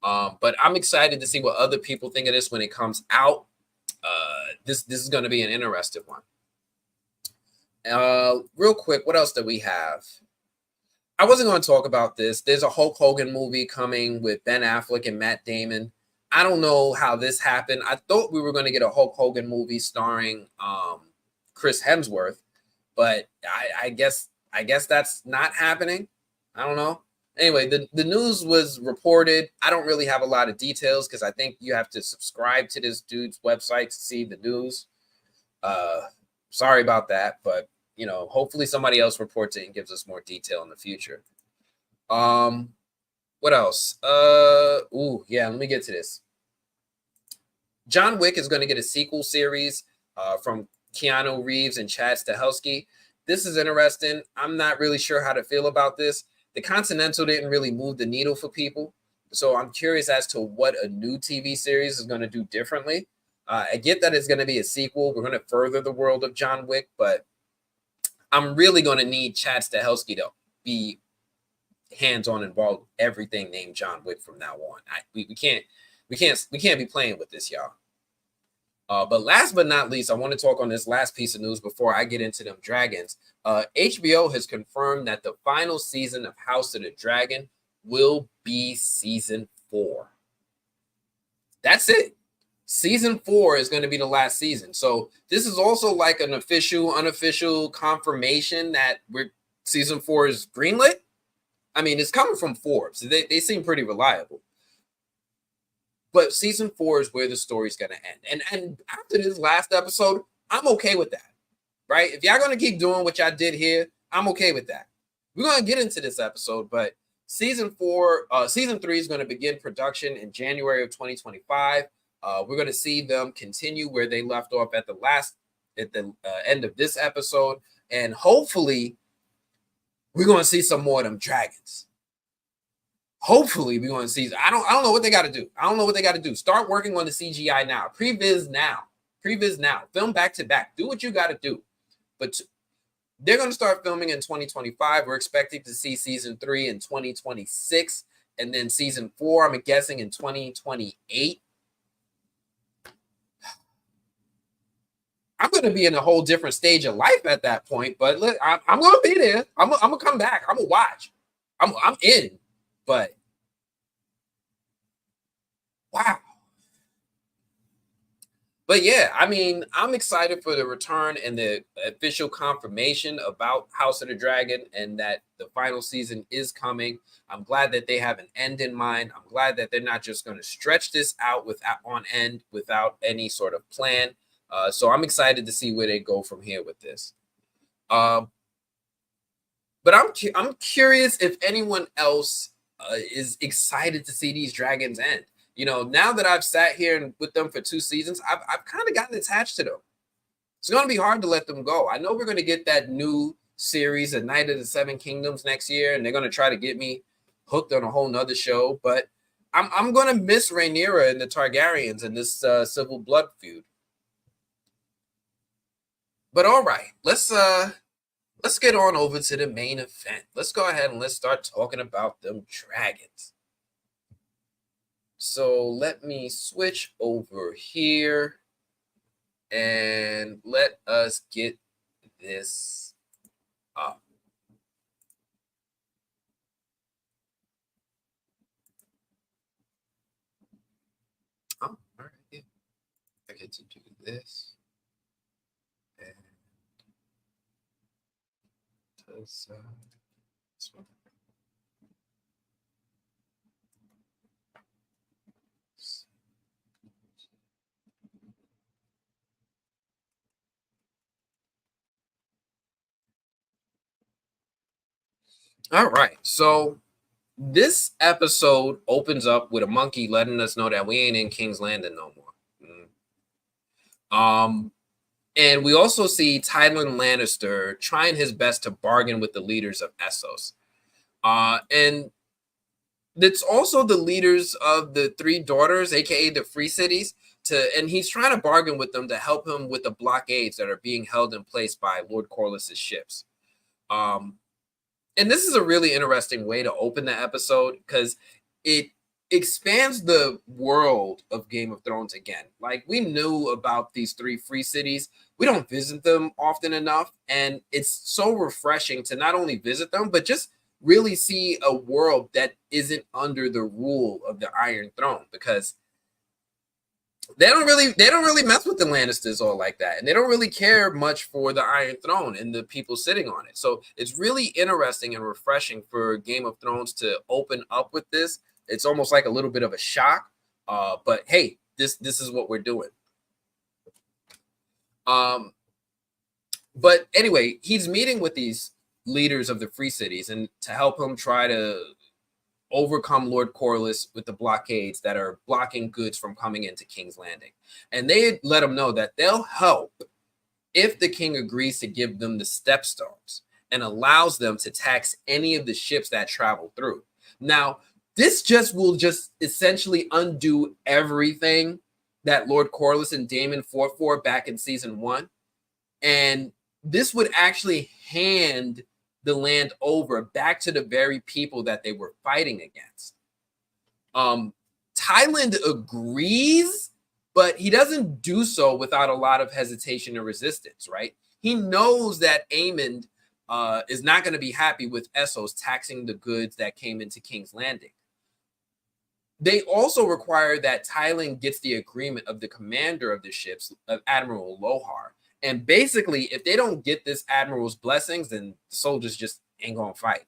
Speaker 1: But I'm excited to see what other people think of this when it comes out. This is going to be an interesting one. Real quick, what else do we have? I wasn't going to talk about this. There's a Hulk Hogan movie coming with Ben Affleck and Matt Damon. I don't know how this happened. I thought we were going to get a Hulk Hogan movie starring Chris Hemsworth, but I guess that's not happening. I don't know. Anyway, the news was reported. I don't really have a lot of details because I think you have to subscribe to this dude's website to see the news. Sorry about that, but you know, hopefully somebody else reports it and gives us more detail in the future. What else? Let me get to this. John Wick is going to get a sequel series from Keanu Reeves and Chad Stahelski. This is interesting. I'm not really sure how to feel about this. The Continental didn't really move the needle for people, so I'm curious as to what a new TV series is going to do differently. I get that it's going to be a sequel. We're going to further the world of John Wick, but I'm really going to need Chad Stahelski to be hands-on involved with everything named John Wick from now on. We can't be playing with this, y'all. But last but not least, I want to talk on this last piece of news before I get into them dragons. HBO has confirmed that the final season of House of the Dragon will be season 4. That's it. Season 4 is going to be the last season. So this is also like an official, unofficial confirmation that season 4 is greenlit. I mean, it's coming from Forbes. They seem pretty reliable. But season 4 is where the story's going to end. And after this last episode, I'm okay with that, right? If y'all going to keep doing what y'all did here, I'm okay with that. We're going to get into this episode, but season 3 is going to begin production in January of 2025. We're going to see them continue where they left off at the end of this episode. And hopefully we're going to see some more of them dragons. Hopefully we're going to see. I don't know what they got to do. I don't know what they got to do. Start working on the CGI now. Previs now. Film back to back. Do what you got to do. But they're going to start filming in 2025. We're expecting to see season 3 in 2026. And then season 4, I'm guessing, in 2028. I'm going to be in a whole different stage of life at that point. But look, I'm going to be there. I'm going to come back. I'm going to watch. I'm in. But wow. But yeah, I mean, I'm excited for the return and the official confirmation about House of the Dragon and that the final season is coming. I'm glad that they have an end in mind. I'm glad that they're not just going to stretch this out on end without any sort of plan. So I'm excited to see where they go from here with this. But I'm curious if anyone else is excited to see these dragons end. You know, now that I've sat here and with them for 2 seasons, I've kind of gotten attached to them. It's going to be hard to let them go. I know we're going to get that new series, A Night of the Seven Kingdoms, next year, and they're going to try to get me hooked on a whole nother show. But I'm going to miss Rhaenyra and the Targaryens in this civil blood feud. But all right, let's get on over to the main event. Let's go ahead and let's start talking about them dragons. So let me switch over here and let us get this up. Oh, all right. Yeah. I get to do this. And this one. All right, so this episode opens up with a monkey letting us know that we ain't in King's Landing no more. And we also see Tywin Lannister trying his best to bargain with the leaders of Essos. And That's also the leaders of the three daughters, aka the free cities, and he's trying to bargain with them to help him with the blockades that are being held in place by Lord Corliss's ships. And this is a really interesting way to open the episode because it expands the world of Game of Thrones again. Like, we knew about these three free cities. We don't visit them often enough. And it's so refreshing to not only visit them, but just really see a world that isn't under the rule of the Iron Throne, because they don't really mess with the Lannisters all like that, and they don't really care much for the Iron Throne and the people sitting on it. So it's really interesting and refreshing for Game of Thrones to open up with this. It's almost like a little bit of a shock, but hey, this is what we're doing. But anyway, he's meeting with these leaders of the free cities and to help him try to overcome Lord Corlys with the blockades that are blocking goods from coming into King's Landing. And they let him know that they'll help if the king agrees to give them the stepstones and allows them to tax any of the ships that travel through. Now, this will essentially undo everything that Lord Corlys and Daemon fought for back in season 1. And this would actually hand the land over back to the very people that they were fighting against. Tyland agrees, but he doesn't do so without a lot of hesitation and resistance, right? He knows that Aemond is not going to be happy with Essos taxing the goods that came into King's Landing. They also require that Tyland gets the agreement of the commander of the ships, of Admiral Lohar. And basically, if they don't get this admiral's blessings, then the soldiers just ain't gonna fight.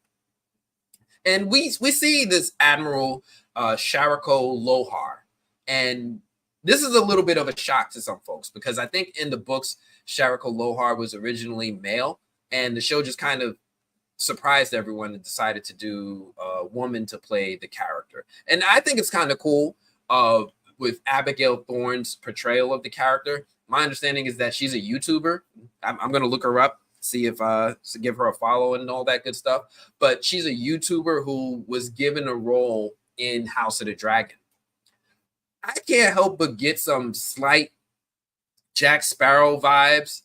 Speaker 1: And we see this Admiral Sharako Lohar, and this is a little bit of a shock to some folks because I think in the books Sharako Lohar was originally male, and the show just kind of surprised everyone and decided to do a woman to play the character. And I think it's kind of cool with Abigail Thorne's portrayal of the character. My understanding is that she's a YouTuber. I'm going to look her up, see if to give her a follow and all that good stuff. But she's a YouTuber who was given a role in House of the Dragon. I can't help but get some slight Jack Sparrow vibes.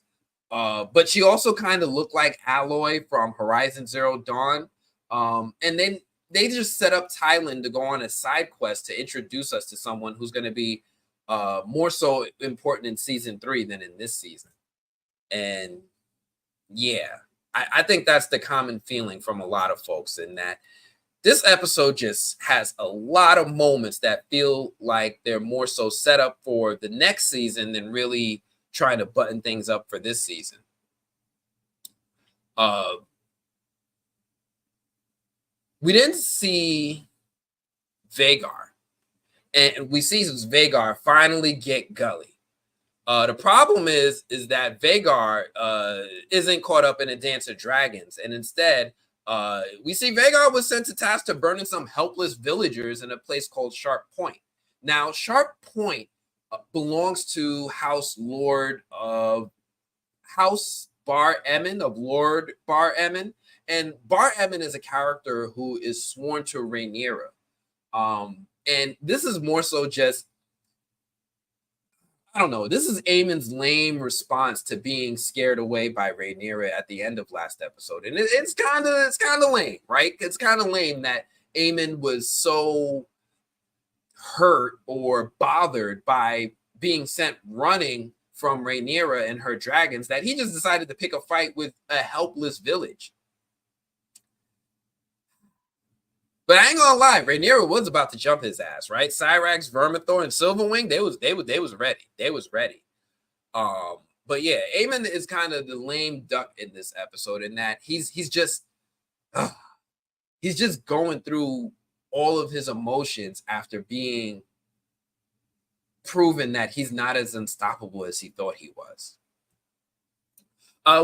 Speaker 1: But she also kind of looked like Aloy from Horizon Zero Dawn. And then they just set up Tyland to go on a side quest to introduce us to someone who's going to be more so important in season 3 than in this season. And yeah, I think that's the common feeling from a lot of folks, in that this episode just has a lot of moments that feel like they're more so set up for the next season than really trying to button things up for this season. We didn't see Vhagar. And we see Vhagar finally get Gully. The problem is that Vhagar isn't caught up in a dance of dragons. And instead, we see Vhagar was sent to task to burning some helpless villagers in a place called Sharp Point. Now, Sharp Point belongs to House Bar Emmon, of Lord Bar Emmon. And Bar Emmon is a character who is sworn to Rhaenyra. And this is more so just, I don't know, this is Aemon's lame response to being scared away by Rhaenyra at the end of last episode. And it's kind of lame, right? It's kind of lame that Aemon was so hurt or bothered by being sent running from Rhaenyra and her dragons that he just decided to pick a fight with a helpless village. But I ain't gonna lie, Rhaenyra was about to jump his ass, right? Cyrax, Vermithor, and Silverwing, they was ready. They was ready. But yeah, Aemon is kind of the lame duck in this episode, in that he's just going through all of his emotions after being proven that he's not as unstoppable as he thought he was.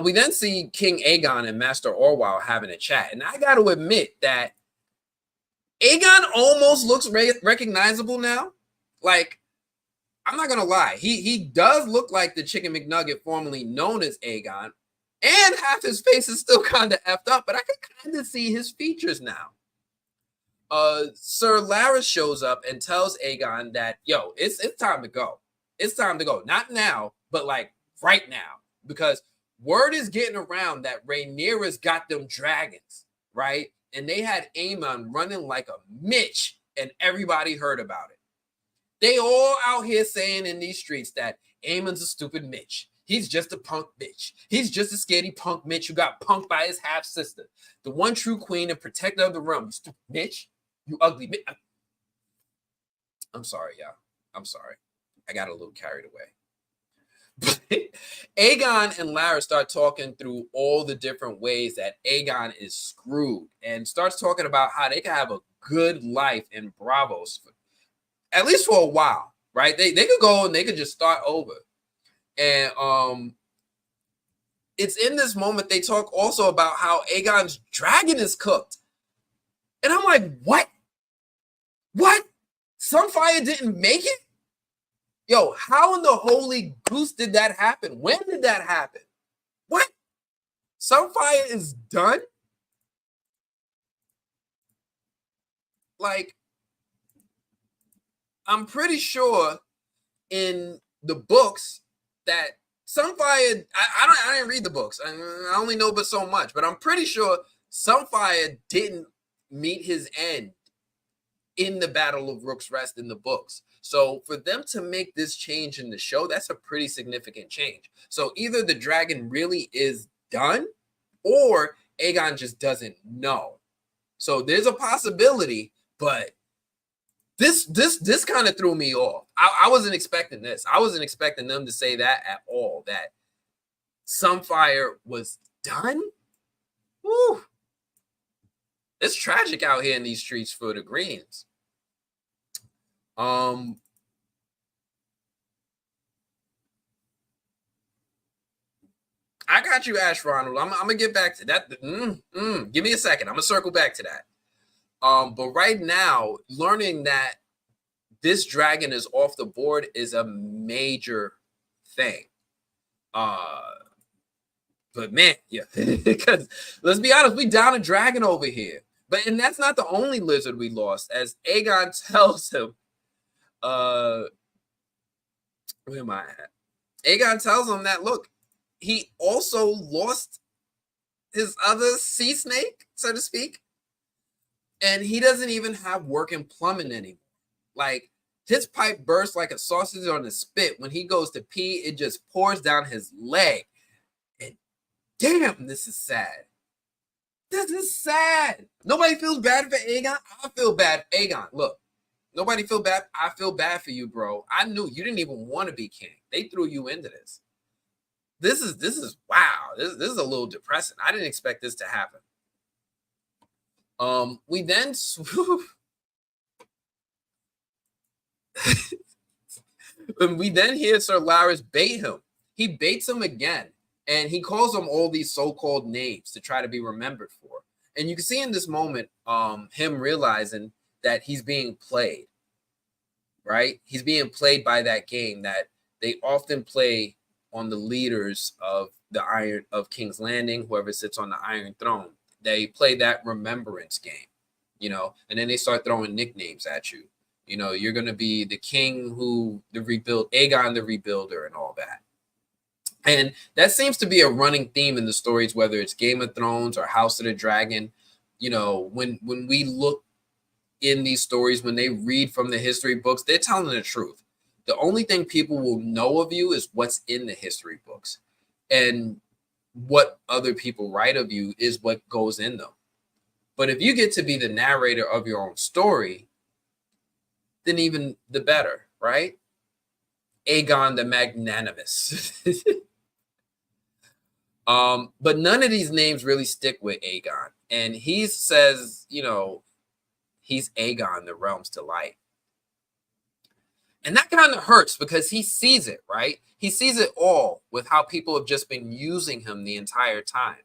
Speaker 1: We then see King Aegon and Master Orwell having a chat, and I got to admit that Aegon almost looks recognizable now. Like, I'm not gonna lie, he does look like the Chicken McNugget formerly known as Aegon, and half his face is still kind of effed up, but I can kind of see his features now. Sir Larys shows up and tells Aegon that, yo, it's time to go. It's time to go. Not now, but like right now. Because word is getting around that Rhaenyra's got them dragons, right? And they had Aemon running like a Mitch, and everybody heard about it. They all out here saying in these streets that Aemon's a stupid Mitch. He's just a punk bitch. He's just a scaredy punk Mitch who got punked by his half sister, the one true queen and protector of the realm. You stupid Mitch. You ugly Mitch. I'm sorry, y'all. I'm sorry. I got a little carried away. Aegon and Larys start talking through all the different ways that Aegon is screwed, and starts talking about how they can have a good life in Bravos, at least for a while, right? They could go and they could just start over. And it's in this moment they talk also about how Aegon's dragon is cooked. And I'm like, what? What? Sunfire didn't make it? Yo, how in the holy goose did that happen? When did that happen? What? Sunfire is done? Like, I'm pretty sure in the books that Sunfire, I didn't read the books. I only know but so much, but I'm pretty sure Sunfire didn't meet his end in the Battle of Rook's Rest in the books. So for them to make this change in the show, that's a pretty significant change. So either the dragon really is done or Aegon just doesn't know. So there's a possibility, but this kind of threw me off. I wasn't expecting this. I wasn't expecting them to say that at all, that Sunfire was done. Woo. It's tragic out here in these streets for the Greens. I got you, Ash Ronald. I'm gonna get back to that. Give me a second. I'm gonna circle back to that. But right now, learning that this dragon is off the board is a major thing. But man, yeah, because let's be honest, we down a dragon over here. And that's not the only lizard we lost, as Aegon tells him, where am I at? Aegon tells him that, look, he also lost his other sea snake, so to speak. And he doesn't even have working plumbing anymore. Like, his pipe bursts like a sausage on a spit. When he goes to pee, it just pours down his leg. And damn, this is sad. This is sad. Nobody feels bad for Aegon. I feel bad. Aegon, look, nobody feel bad. I feel bad for you, bro. I knew you didn't even want to be king. They threw you into this. This is wow. This is a little depressing. I didn't expect this to happen. We then hear Sir Larys bait him. He baits him again, and he calls him all these so-called names to try to be remembered for. And you can see in this moment, him realizing that he's being played, right? He's being played by that game that they often play on the leaders of King's Landing, whoever sits on the Iron Throne. They play that remembrance game, and then they start throwing nicknames at you. You're going to be the king Aegon the Rebuilder and all that. And that seems to be a running theme in the stories, whether it's Game of Thrones or House of the Dragon. When we look in these stories, when they read from the history books, they're telling the truth. The only thing people will know of you is what's in the history books. And what other people write of you is what goes in them. But if you get to be the narrator of your own story, then even the better, right? Aegon the Magnanimous. But none of these names really stick with Aegon. And he says, he's Aegon, the realm's delight. And that kind of hurts because he sees it, right? He sees it all with how people have just been using him the entire time.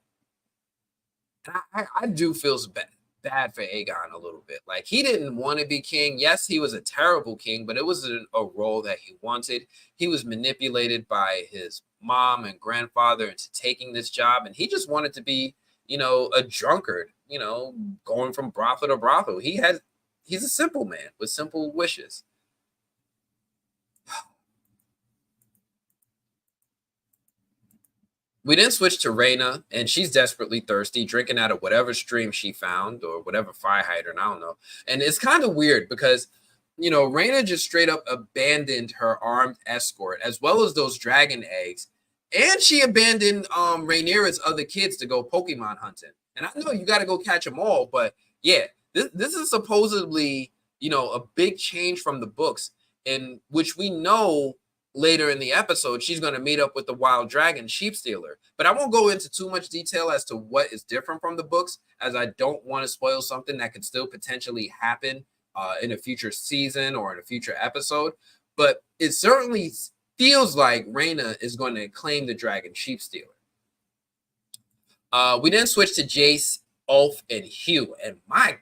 Speaker 1: And I do feel bad for Aegon a little bit. Like, he didn't want to be king. Yes, he was a terrible king, but it was a role that he wanted. He was manipulated by his mom and grandfather into taking this job, and he just wanted to be, a drunkard, going from brothel to brothel. He had he's a simple man with simple wishes. We then switch to Rhaena, and she's desperately thirsty, drinking out of whatever stream she found or whatever fire hydrant, I don't know. And it's kind of weird because, Rhaena just straight up abandoned her armed escort as well as those dragon eggs. And she abandoned Rhaenyra's other kids to go Pokemon hunting. And I know you got to go catch them all, but yeah, this is supposedly, a big change from the books, in which we know later in the episode, she's going to meet up with the wild dragon sheep stealer. But I won't go into too much detail as to what is different from the books, as I don't want to spoil something that could still potentially happen in a future season or in a future episode. But it certainly feels like Rhaena is going to claim the dragon sheep stealer. We then switch to Jace, Ulf, and Hugh. And my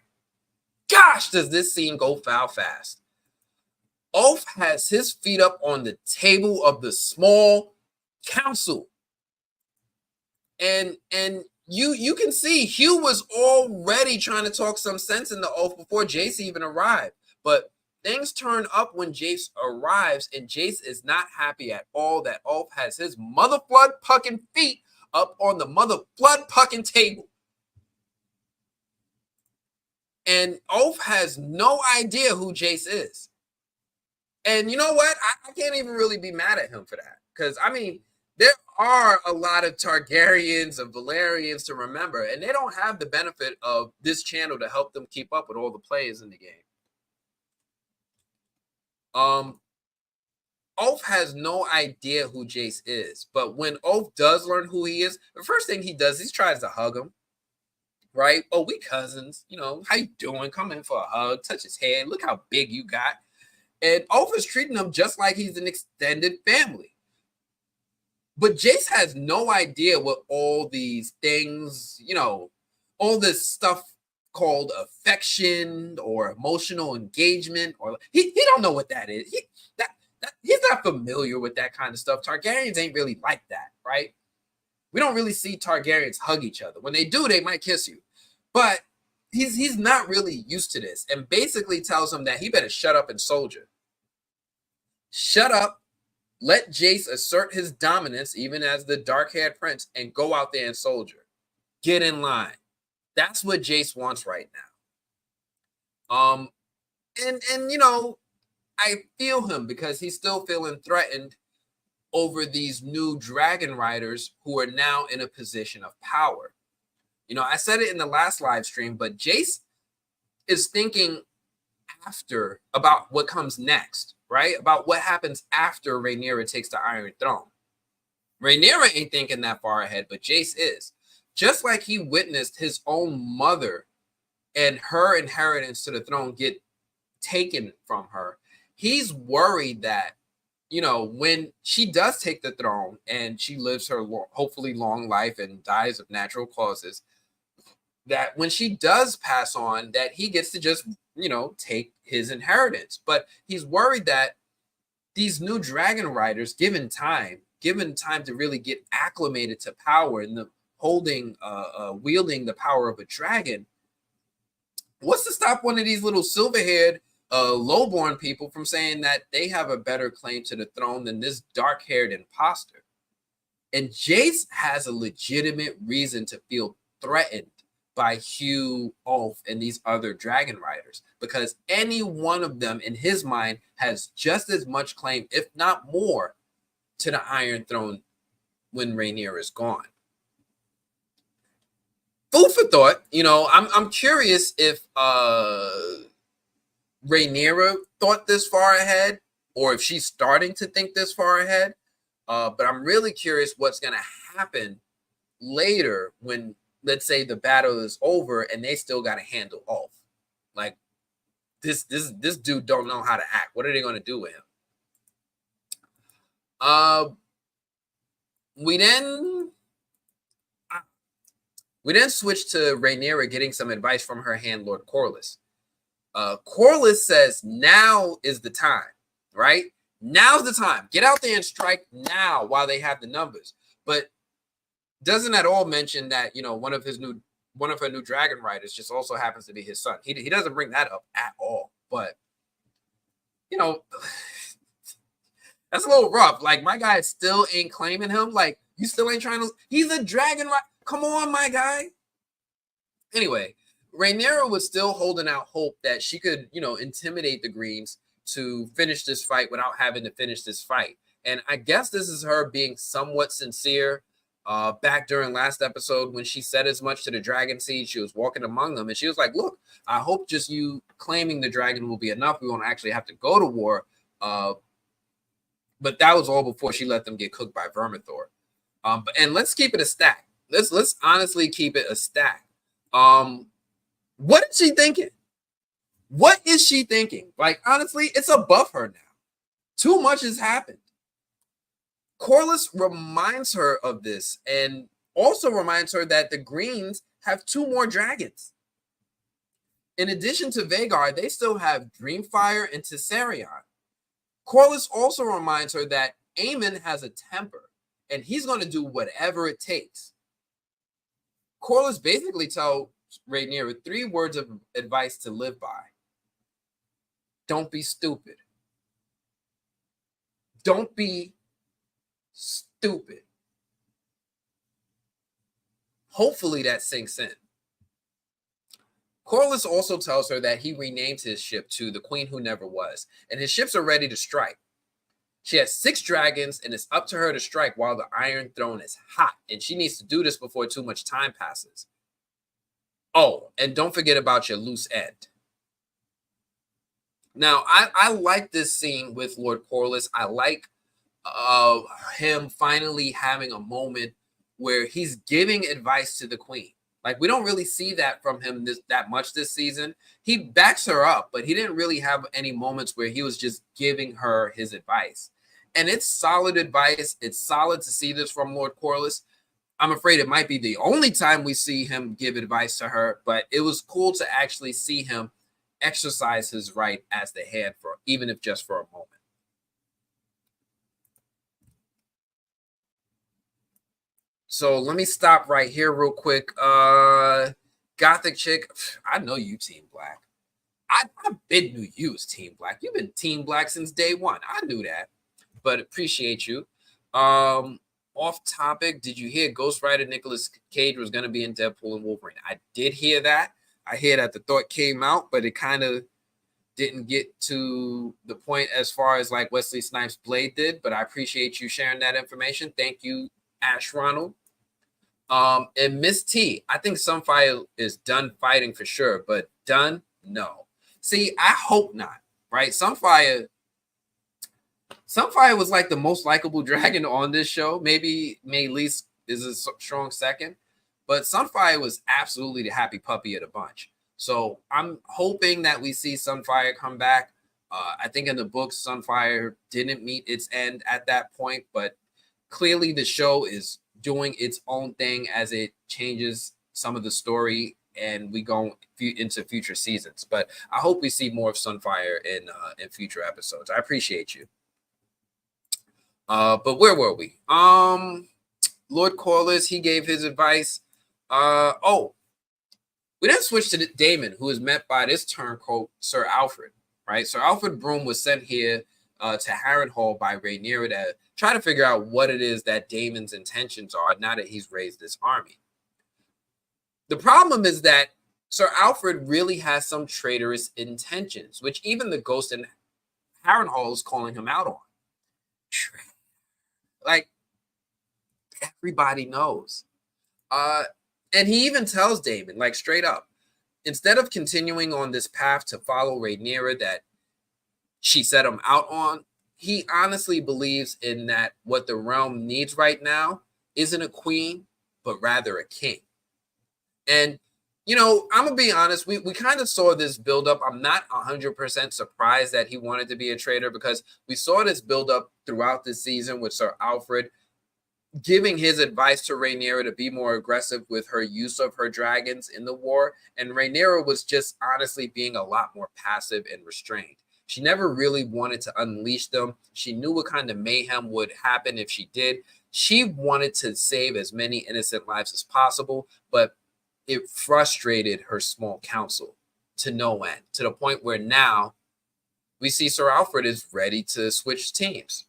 Speaker 1: gosh, does this scene go foul fast. Ulf has his feet up on the table of the small council. And you can see Hugh was already trying to talk some sense into Ulf before Jace even arrived. But things turn up when Jace arrives, and Jace is not happy at all that Ulf has his mother flood pucking feet up on the mother flood pucking table. And Ulf has no idea who Jace is. And you know what? I can't even really be mad at him for that. Because, there are a lot of Targaryens and Valerians to remember, and they don't have the benefit of this channel to help them keep up with all the players in the game. Ulf has no idea who Jace is. But when Ulf does learn who he is, the first thing he does, he tries to hug him. Right? Oh, we cousins. How you doing? Come in for a hug. Touch his head. Look how big you got. And Ulf is treating him just like he's an extended family. But Jace has no idea what all these things, all this stuff called affection or emotional engagement, or he don't know what that is. He's not familiar with that kind of stuff. Targaryens ain't really like that, right? We don't really see Targaryens hug each other. When they do, they might kiss you. But he's not really used to this, and basically tells him that he better shut up and soldier. Shut up, let Jace assert his dominance, even as the dark-haired prince, and go out there and soldier. Get in line. That's what Jace wants right now. I feel him because he's still feeling threatened over these new dragon riders who are now in a position of power. I said it in the last live stream, but Jace is thinking after about what comes next, right? About what happens after Rhaenyra takes the Iron Throne. Rhaenyra ain't thinking that far ahead, but Jace is. Just like he witnessed his own mother and her inheritance to the throne get taken from her, he's worried that, when she does take the throne and she lives her hopefully long life and dies of natural causes, that when she does pass on, that he gets to just, take his inheritance. But he's worried that these new dragon riders, given time to really get acclimated to power and the wielding the power of a dragon, what's to stop one of these little silver-haired lowborn people from saying that they have a better claim to the throne than this dark-haired imposter? And Jace has a legitimate reason to feel threatened by Hugh, Ulf, and these other dragon riders, because any one of them in his mind has just as much claim, if not more, to the Iron Throne when Rhaenyra is gone. Food for thought. I'm curious if Rhaenyra thought this far ahead, or if she's starting to think this far ahead. But I'm really curious what's going to happen later when, let's say, the battle is over and they still got to handle Ulf. Like, this dude don't know how to act. What are they going to do with him? We then switch to Rhaenyra getting some advice from her hand, Lord Corlys. Corlys says now is the time, right? Now's the time. Get out there and strike now while they have the numbers. But doesn't at all mention that, one of his new one of her new dragon riders just also happens to be his son. He doesn't bring that up at all, but you know, that's a little rough. Like, my guy still ain't claiming him. Like, you still ain't trying to. He's a dragon rider. Come on, my guy. Anyway, Rhaenyra was still holding out hope that she could, intimidate the Greens to finish this fight without having to finish this fight. And I guess this is her being somewhat sincere. Back during last episode, when she said as much to the dragon seed, she was walking among them, and she was like, look, I hope just you claiming the dragon will be enough. We won't actually have to go to war. But that was all before she let them get cooked by Vermithor. And let's keep it a stack. Let's honestly keep it a stack. What is she thinking? What is she thinking? Like, honestly, it's above her now. Too much has happened. Corlys reminds her of this and also reminds her that the Greens have 2 more dragons. In addition to Vhagar, they still have Dreamfire and Tessarion. Corlys also reminds her that Aemon has a temper and he's going to do whatever it takes. Corlys basically tells Rhaenyra 3 words of advice to live by. Don't be stupid. Don't be stupid. Hopefully that sinks in. Corlys also tells her that he renamed his ship to the Queen Who Never Was, and his ships are ready to strike. She has 6 dragons, and it's up to her to strike while the Iron Throne is hot, and she needs to do this before too much time passes. Oh, and don't forget about your loose end. Now, I like this scene with Lord Corlys. I like him finally having a moment where he's giving advice to the queen. Like, we don't really see that from him that much this season. He backs her up, but he didn't really have any moments where he was just giving her his advice. And it's solid advice. It's solid to see this from Lord Corlys. I'm afraid it might be the only time we see him give advice to her, but it was cool to actually see him exercise his right as the hand, for even if just for a moment. So let me stop right here real quick. Gothic Chick, I know you Team Black. I been knew you was Team Black. You've been Team Black since day one. I knew that, but appreciate you. Off topic, did you hear Ghost Rider Nicolas Cage was going to be in Deadpool and Wolverine? I did hear that. I hear that the thought came out, but it kind of didn't get to the point as far as like Wesley Snipes' Blade did, but I appreciate you sharing that information. Thank you, Ash Ronald. And Miss T, I think Sunfire is done fighting for sure, but done? No. See, I hope not, right? Sunfire was like the most likable dragon on this show. Maybe Meleese is a strong second, but Sunfire was absolutely the happy puppy of the bunch. So I'm hoping that we see Sunfire come back. I think in the books, Sunfire didn't meet its end at that point, but clearly the show is doing its own thing as it changes some of the story and we go into future seasons. But I hope we see more of Sunfire in future episodes. I appreciate you. But where were we? Lord Corlys, he gave his advice. We then switch to Daemon, who is met by this turncoat, Sir Alfred, right? Sir Alfred Broom was sent here to Harrenhal by Rhaenyra to try to figure out what it is that Daemon's intentions are now that he's raised this army. The problem is that Sir Alfred really has some traitorous intentions, which even the ghost in Harrenhal is calling him out on. Like, everybody knows. And he even tells Daemon, like, straight up, instead of continuing on this path to follow Rhaenyra that she set him out on, he honestly believes in that what the realm needs right now isn't a queen, but rather a king. And, I'm going to be honest, we kind of saw this buildup. I'm not 100% surprised that he wanted to be a traitor because we saw this buildup throughout the season with Sir Alfred giving his advice to Rhaenyra to be more aggressive with her use of her dragons in the war. And Rhaenyra was just honestly being a lot more passive and restrained. She never really wanted to unleash them. She knew what kind of mayhem would happen if she did. She wanted to save as many innocent lives as possible, but it frustrated her small council to no end, to the point where now we see Sir Alfred is ready to switch teams.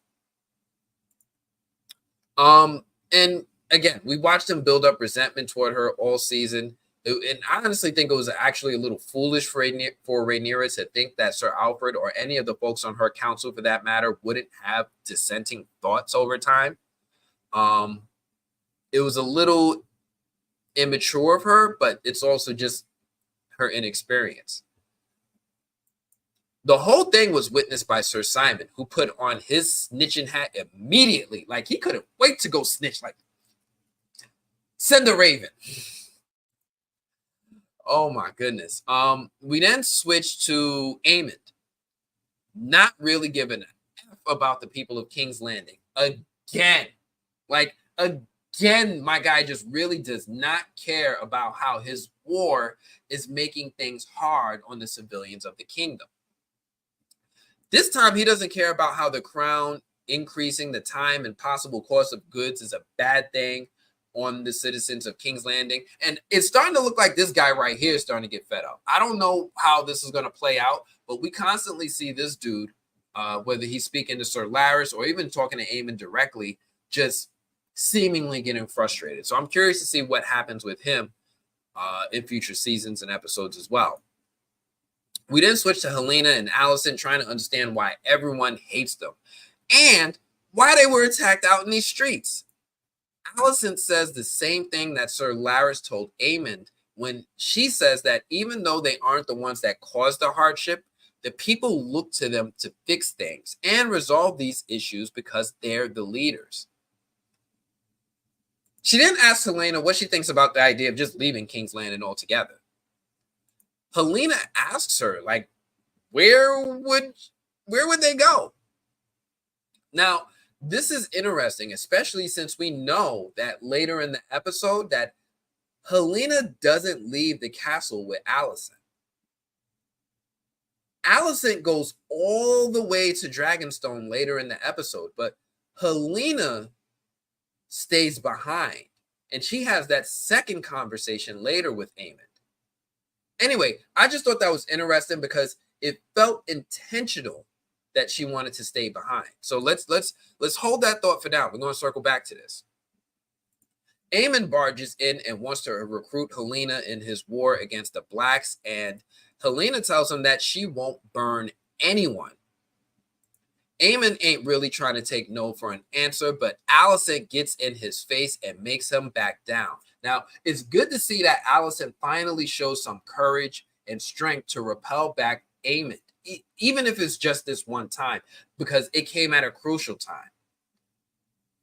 Speaker 1: And again, we watched him build up resentment toward her all season. And I honestly think it was actually a little foolish for Rhaenyra to think that Sir Alfred or any of the folks on her council, for that matter, wouldn't have dissenting thoughts over time. It was a little immature of her, but it's also just her inexperience. The whole thing was witnessed by Sir Simon, who put on his snitching hat immediately. Like, he couldn't wait to go snitch. Like, send a raven. Oh my goodness. We then switched to Aemond, not really giving a F about the people of King's Landing. Again, my guy just really does not care about how his war is making things hard on the civilians of the kingdom. This time, he doesn't care about how the crown increasing the time and possible cost of goods is a bad thing on the citizens of King's Landing. And it's starting to look like this guy right here is starting to get fed up. I don't know how this is going to play out, but we constantly see this dude, whether he's speaking to Sir Larys or even talking to Aemond directly, just seemingly getting frustrated. So I'm curious to see what happens with him in future seasons and episodes as well. We then switch to Helena and Alicent, trying to understand why everyone hates them and why they were attacked out in these streets. Alicent says the same thing that Sir Larys told Aemond when she says that even though they aren't the ones that caused the hardship, the people look to them to fix things and resolve these issues because they're the leaders. She then asks Helena what she thinks about the idea of just leaving King's Landing altogether. Helena asks her, like, where would they go? Now, this is interesting, especially since we know that later in the episode that Helena doesn't leave the castle with Alicent. Alicent goes all the way to Dragonstone later in the episode, but Helena stays behind, and she has that second conversation later with Aemond. Anyway, I just thought that was interesting because it felt intentional that she wanted to stay behind. So let's hold that thought for now. We're going to circle back to this. Aemond barges in and wants to recruit Helena in his war against the Blacks, and Helena tells him that she won't burn anyone. Aemond ain't really trying to take no for an answer, but Alicent gets in his face and makes him back down. Now, it's good to see that Alicent finally shows some courage and strength to repel back Aemond, even if it's just this one time, because it came at a crucial time.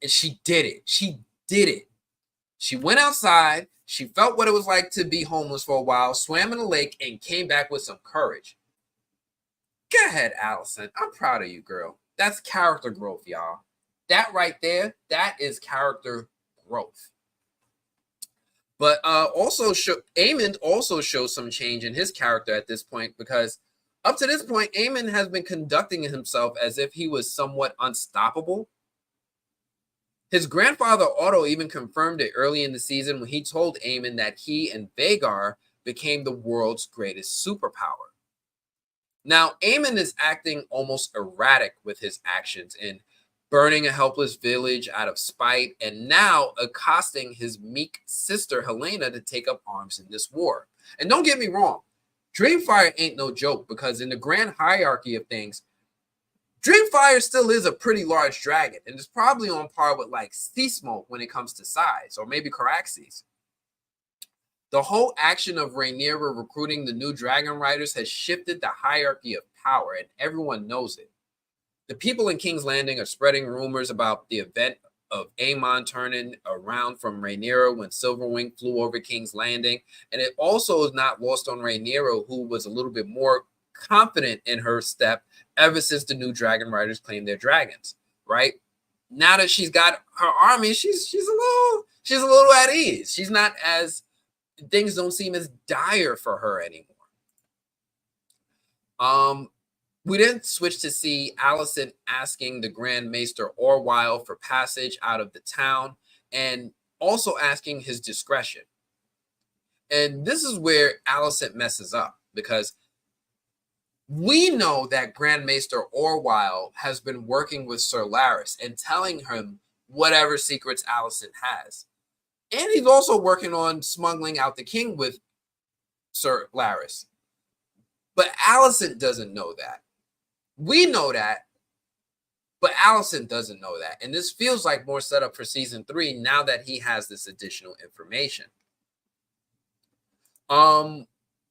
Speaker 1: And she did it. She did it. She went outside. She felt what it was like to be homeless for a while, swam in a lake, and came back with some courage. Go ahead, Alicent. I'm proud of you, girl. That's character growth, y'all. That right there, that is character growth. But Aemond also shows some change in his character at this point, because up to this point, Aemond has been conducting himself as if he was somewhat unstoppable. His grandfather Otto even confirmed it early in the season when he told Aemond that he and Vhagar became the world's greatest superpower. Now, Aemond is acting almost erratic with his actions in burning a helpless village out of spite, and now accosting his meek sister Helena to take up arms in this war. And don't get me wrong, Dreamfire ain't no joke, because in the grand hierarchy of things, Dreamfire still is a pretty large dragon, and it's probably on par with like Sea Smoke when it comes to size, or maybe Caraxes. The whole action of Rhaenyra recruiting the new dragon riders has shifted the hierarchy of power, and everyone knows it. The people in King's Landing are spreading rumors about the event of Aemon turning around from Rhaenyra when Silverwing flew over King's Landing, and it also is not lost on Rhaenyra, who was a little bit more confident in her step ever since the new dragon riders claimed their dragons. Right now that she's got her army, she's a little at ease. She's not as things don't seem as dire for her anymore. We then switch to see Alicent asking the Grand Maester Orwyle for passage out of the town, and also asking his discretion. And this is where Alicent messes up, because we know that Grand Maester Orwyle has been working with Sir Larys and telling him whatever secrets Alicent has. And he's also working on smuggling out the king with Sir Larys. But Alicent doesn't know that. We know that, but Alicent doesn't know that. And this feels like more setup for season 3 now that he has this additional information.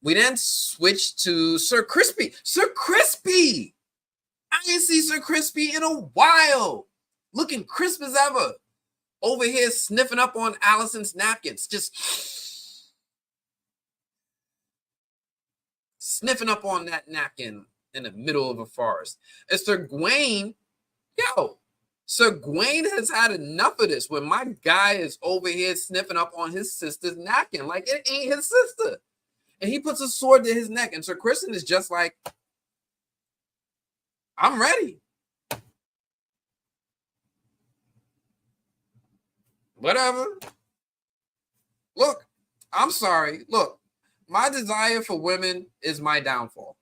Speaker 1: We then switch to Sir Crispy. Sir Crispy! I didn't see Sir Crispy in a while. Looking crisp as ever. Over here sniffing up on Alicent's napkins. Just sniffing up on that napkin in the middle of a forest. And Sir Gawain, Sir Gawain has had enough of this when my guy is over here sniffing up on his sister's napkin like it ain't his sister. And he puts a sword to his neck. And Sir Kristen is just like, I'm ready. Whatever. Look, I'm sorry. Look, my desire for women is my downfall.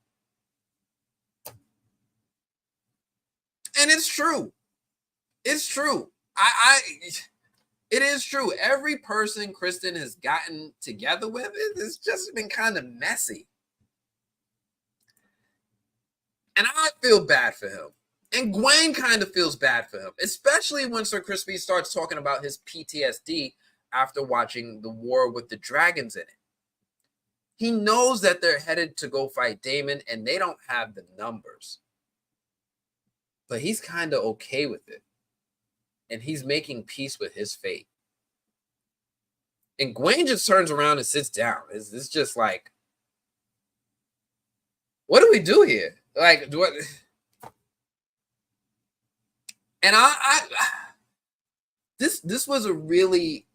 Speaker 1: And it's true. It's true. It is true. Every person Kristen has gotten together with, it's just been kind of messy. And I feel bad for him. And Gwen kind of feels bad for him, especially when Sir Crispy starts talking about his PTSD after watching The War with the Dragons in it. He knows that they're headed to go fight Daemon and they don't have the numbers. But he's kind of okay with it. And he's making peace with his fate. And Gwen just turns around and sits down. It's just like, what do we do here? Like, do I... And this was a really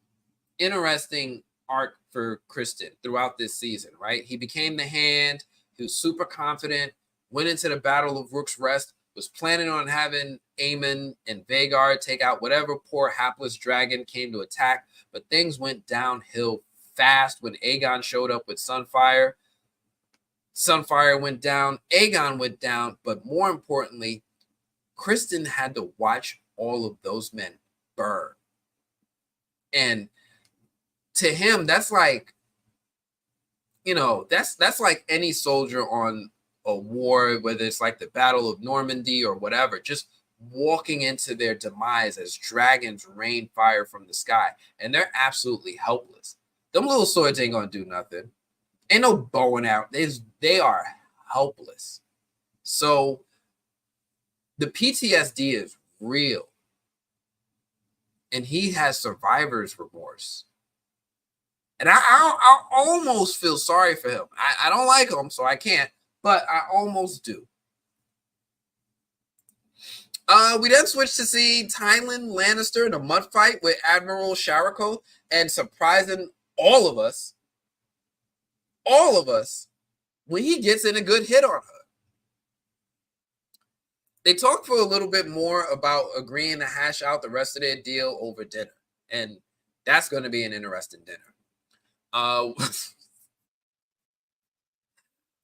Speaker 1: interesting arc for Kristen throughout this season, right? He became the Hand. He was super confident, went into the Battle of Rook's Rest, was planning on having Aemon and Vhagar take out whatever poor hapless dragon came to attack, but things went downhill fast when Aegon showed up with Sunfire. Sunfire went down, Aegon went down, but more importantly, Kristen had to watch all of those men burn. And to him, that's like, that's like any soldier on a war, whether it's like the Battle of Normandy or whatever, just walking into their demise as dragons rain fire from the sky. And they're absolutely helpless. Them little swords ain't going to do nothing. Ain't no bow and arrow. They are helpless. So the PTSD is real. And he has survivor's remorse. And I almost feel sorry for him. I don't like him, so I can't. But I almost do. We then switch to see Tywin Lannister in a mud fight with Admiral Sharako, and surprising all of us, when he gets in a good hit on her. They talked for a little bit more about agreeing to hash out the rest of their deal over dinner. And that's going to be an interesting dinner.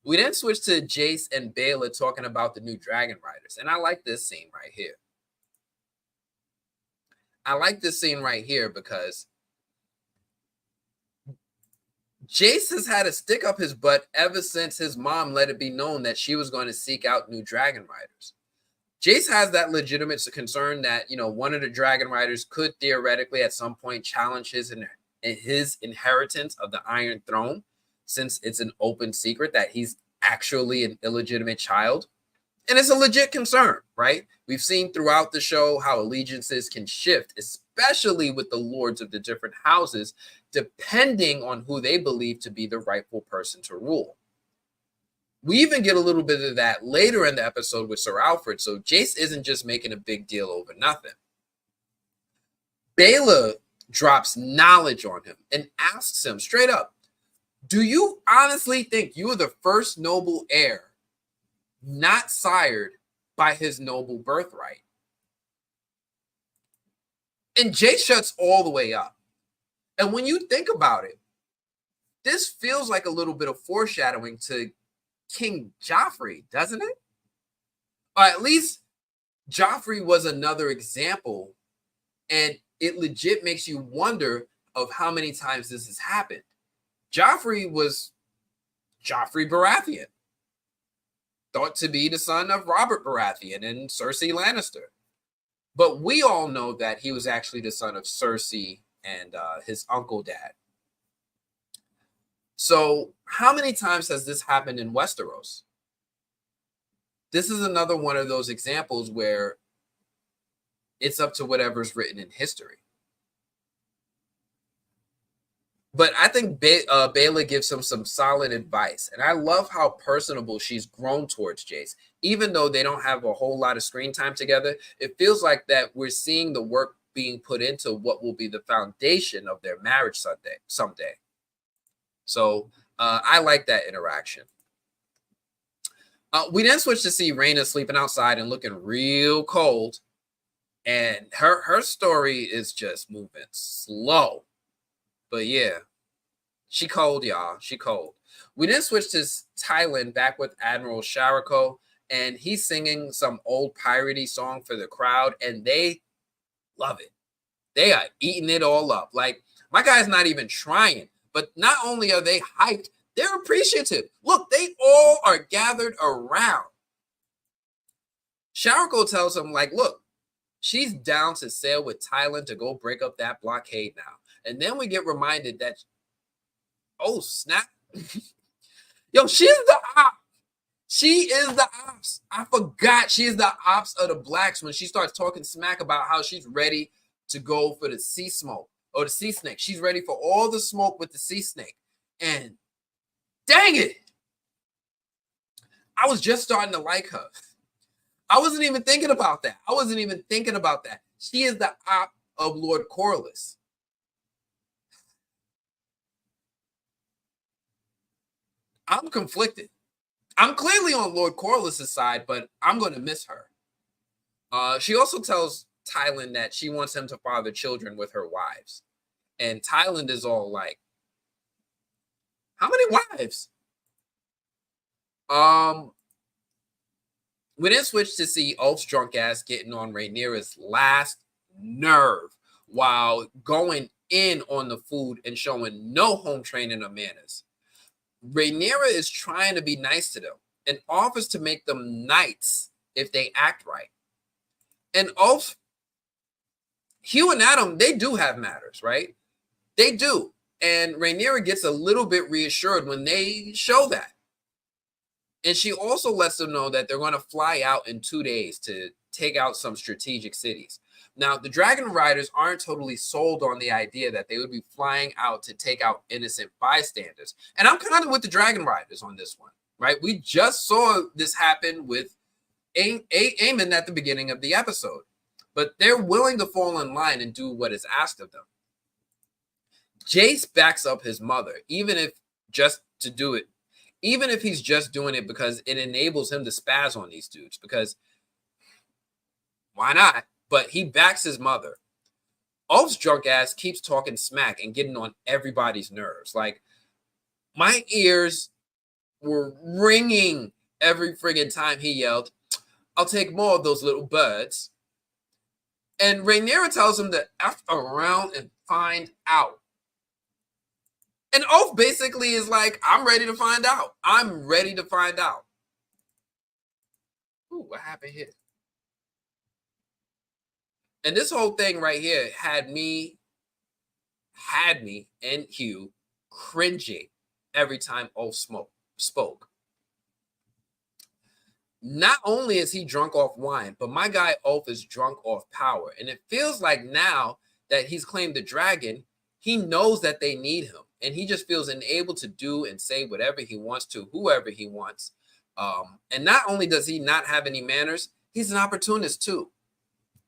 Speaker 1: We then switch to Jace and Baela talking about the new Dragon Riders. And I like this scene right here. I like this scene right here because Jace has had a stick up his butt ever since his mom let it be known that she was going to seek out new Dragon Riders. Jace has that legitimate concern that, one of the Dragon Riders could theoretically at some point challenge his inheritance of the Iron Throne, since it's an open secret that he's actually an illegitimate child. And it's a legit concern, right? We've seen throughout the show how allegiances can shift, especially with the lords of the different houses, depending on who they believe to be the rightful person to rule. We even get a little bit of that later in the episode with Sir Alfred, so Jace isn't just making a big deal over nothing. Baela drops knowledge on him and asks him straight up, do you honestly think you are the first noble heir not sired by his noble birthright? And Jace shuts all the way up. And when you think about it, this feels like a little bit of foreshadowing to King Joffrey, doesn't it? Or at least Joffrey was another example, and it legit makes you wonder of how many times this has happened. Joffrey was Joffrey Baratheon, thought to be the son of Robert Baratheon and Cersei Lannister. But we all know that he was actually the son of Cersei and his uncle dad. So how many times has this happened in Westeros? This is another one of those examples where it's up to whatever's written in history. But I think Bayla gives him some solid advice. And I love how personable she's grown towards Jace. Even though they don't have a whole lot of screen time together, it feels like that we're seeing the work being put into what will be the foundation of their marriage someday. So I like that interaction. We then switch to see Rhaena sleeping outside and looking real cold. And her story is just moving slow. But yeah, she cold, y'all. She cold. We then switch to Tylan back with Admiral Sharako, and he's singing some old piratey song for the crowd, and they love it. They are eating it all up. Like, my guy's not even trying, but not only are they hyped, they're appreciative. Look, they all are gathered around. Sharako tells him, like, look, she's down to sail with Tylan to go break up that blockade now. And then we get reminded that, oh, snap. Yo, she's the op. She is the ops. I forgot she is the ops of the blacks when she starts talking smack about how she's ready to go for the sea smoke or the sea snake. She's ready for all the smoke with the sea snake. And dang it. I was just starting to like her. I wasn't even thinking about that. She is the op of Lord Corlys. I'm conflicted. I'm clearly on Lord Corlys' side, but I'm going to miss her. She also tells Tylan that she wants him to father children with her wives. And Tylan is all like, how many wives? We then switch to see Ulf's drunk ass getting on Rhaenyra's last nerve while going in on the food and showing no home training or manners. Rhaenyra is trying to be nice to them and offers to make them knights if they act right. And Ulf, Hugh and Adam, they do have matters, right? They do. And Rhaenyra gets a little bit reassured when they show that. And she also lets them know that they're going to fly out in 2 days to take out some strategic cities. Now, the Dragon Riders aren't totally sold on the idea that they would be flying out to take out innocent bystanders. And I'm kind of with the Dragon Riders on this one, right? We just saw this happen with Aemon at the beginning of the episode. But they're willing to fall in line and do what is asked of them. Jace backs up his mother, even if he's just doing it because it enables him to spaz on these dudes, because why not? But he backs his mother. Ulf's drunk ass keeps talking smack and getting on everybody's nerves. Like, my ears were ringing every friggin' time he yelled, "I'll take more of those little birds." And Rhaenyra tells him to F around and find out. And Ulf basically is like, I'm ready to find out. I'm ready to find out. Ooh, what happened here? And this whole thing right here had me and Hugh cringing every time Ulf spoke. Not only is he drunk off wine, but my guy Ulf is drunk off power. And it feels like now that he's claimed the dragon, he knows that they need him. And he just feels enabled to do and say whatever he wants to, whoever he wants. And not only does he not have any manners, he's an opportunist too.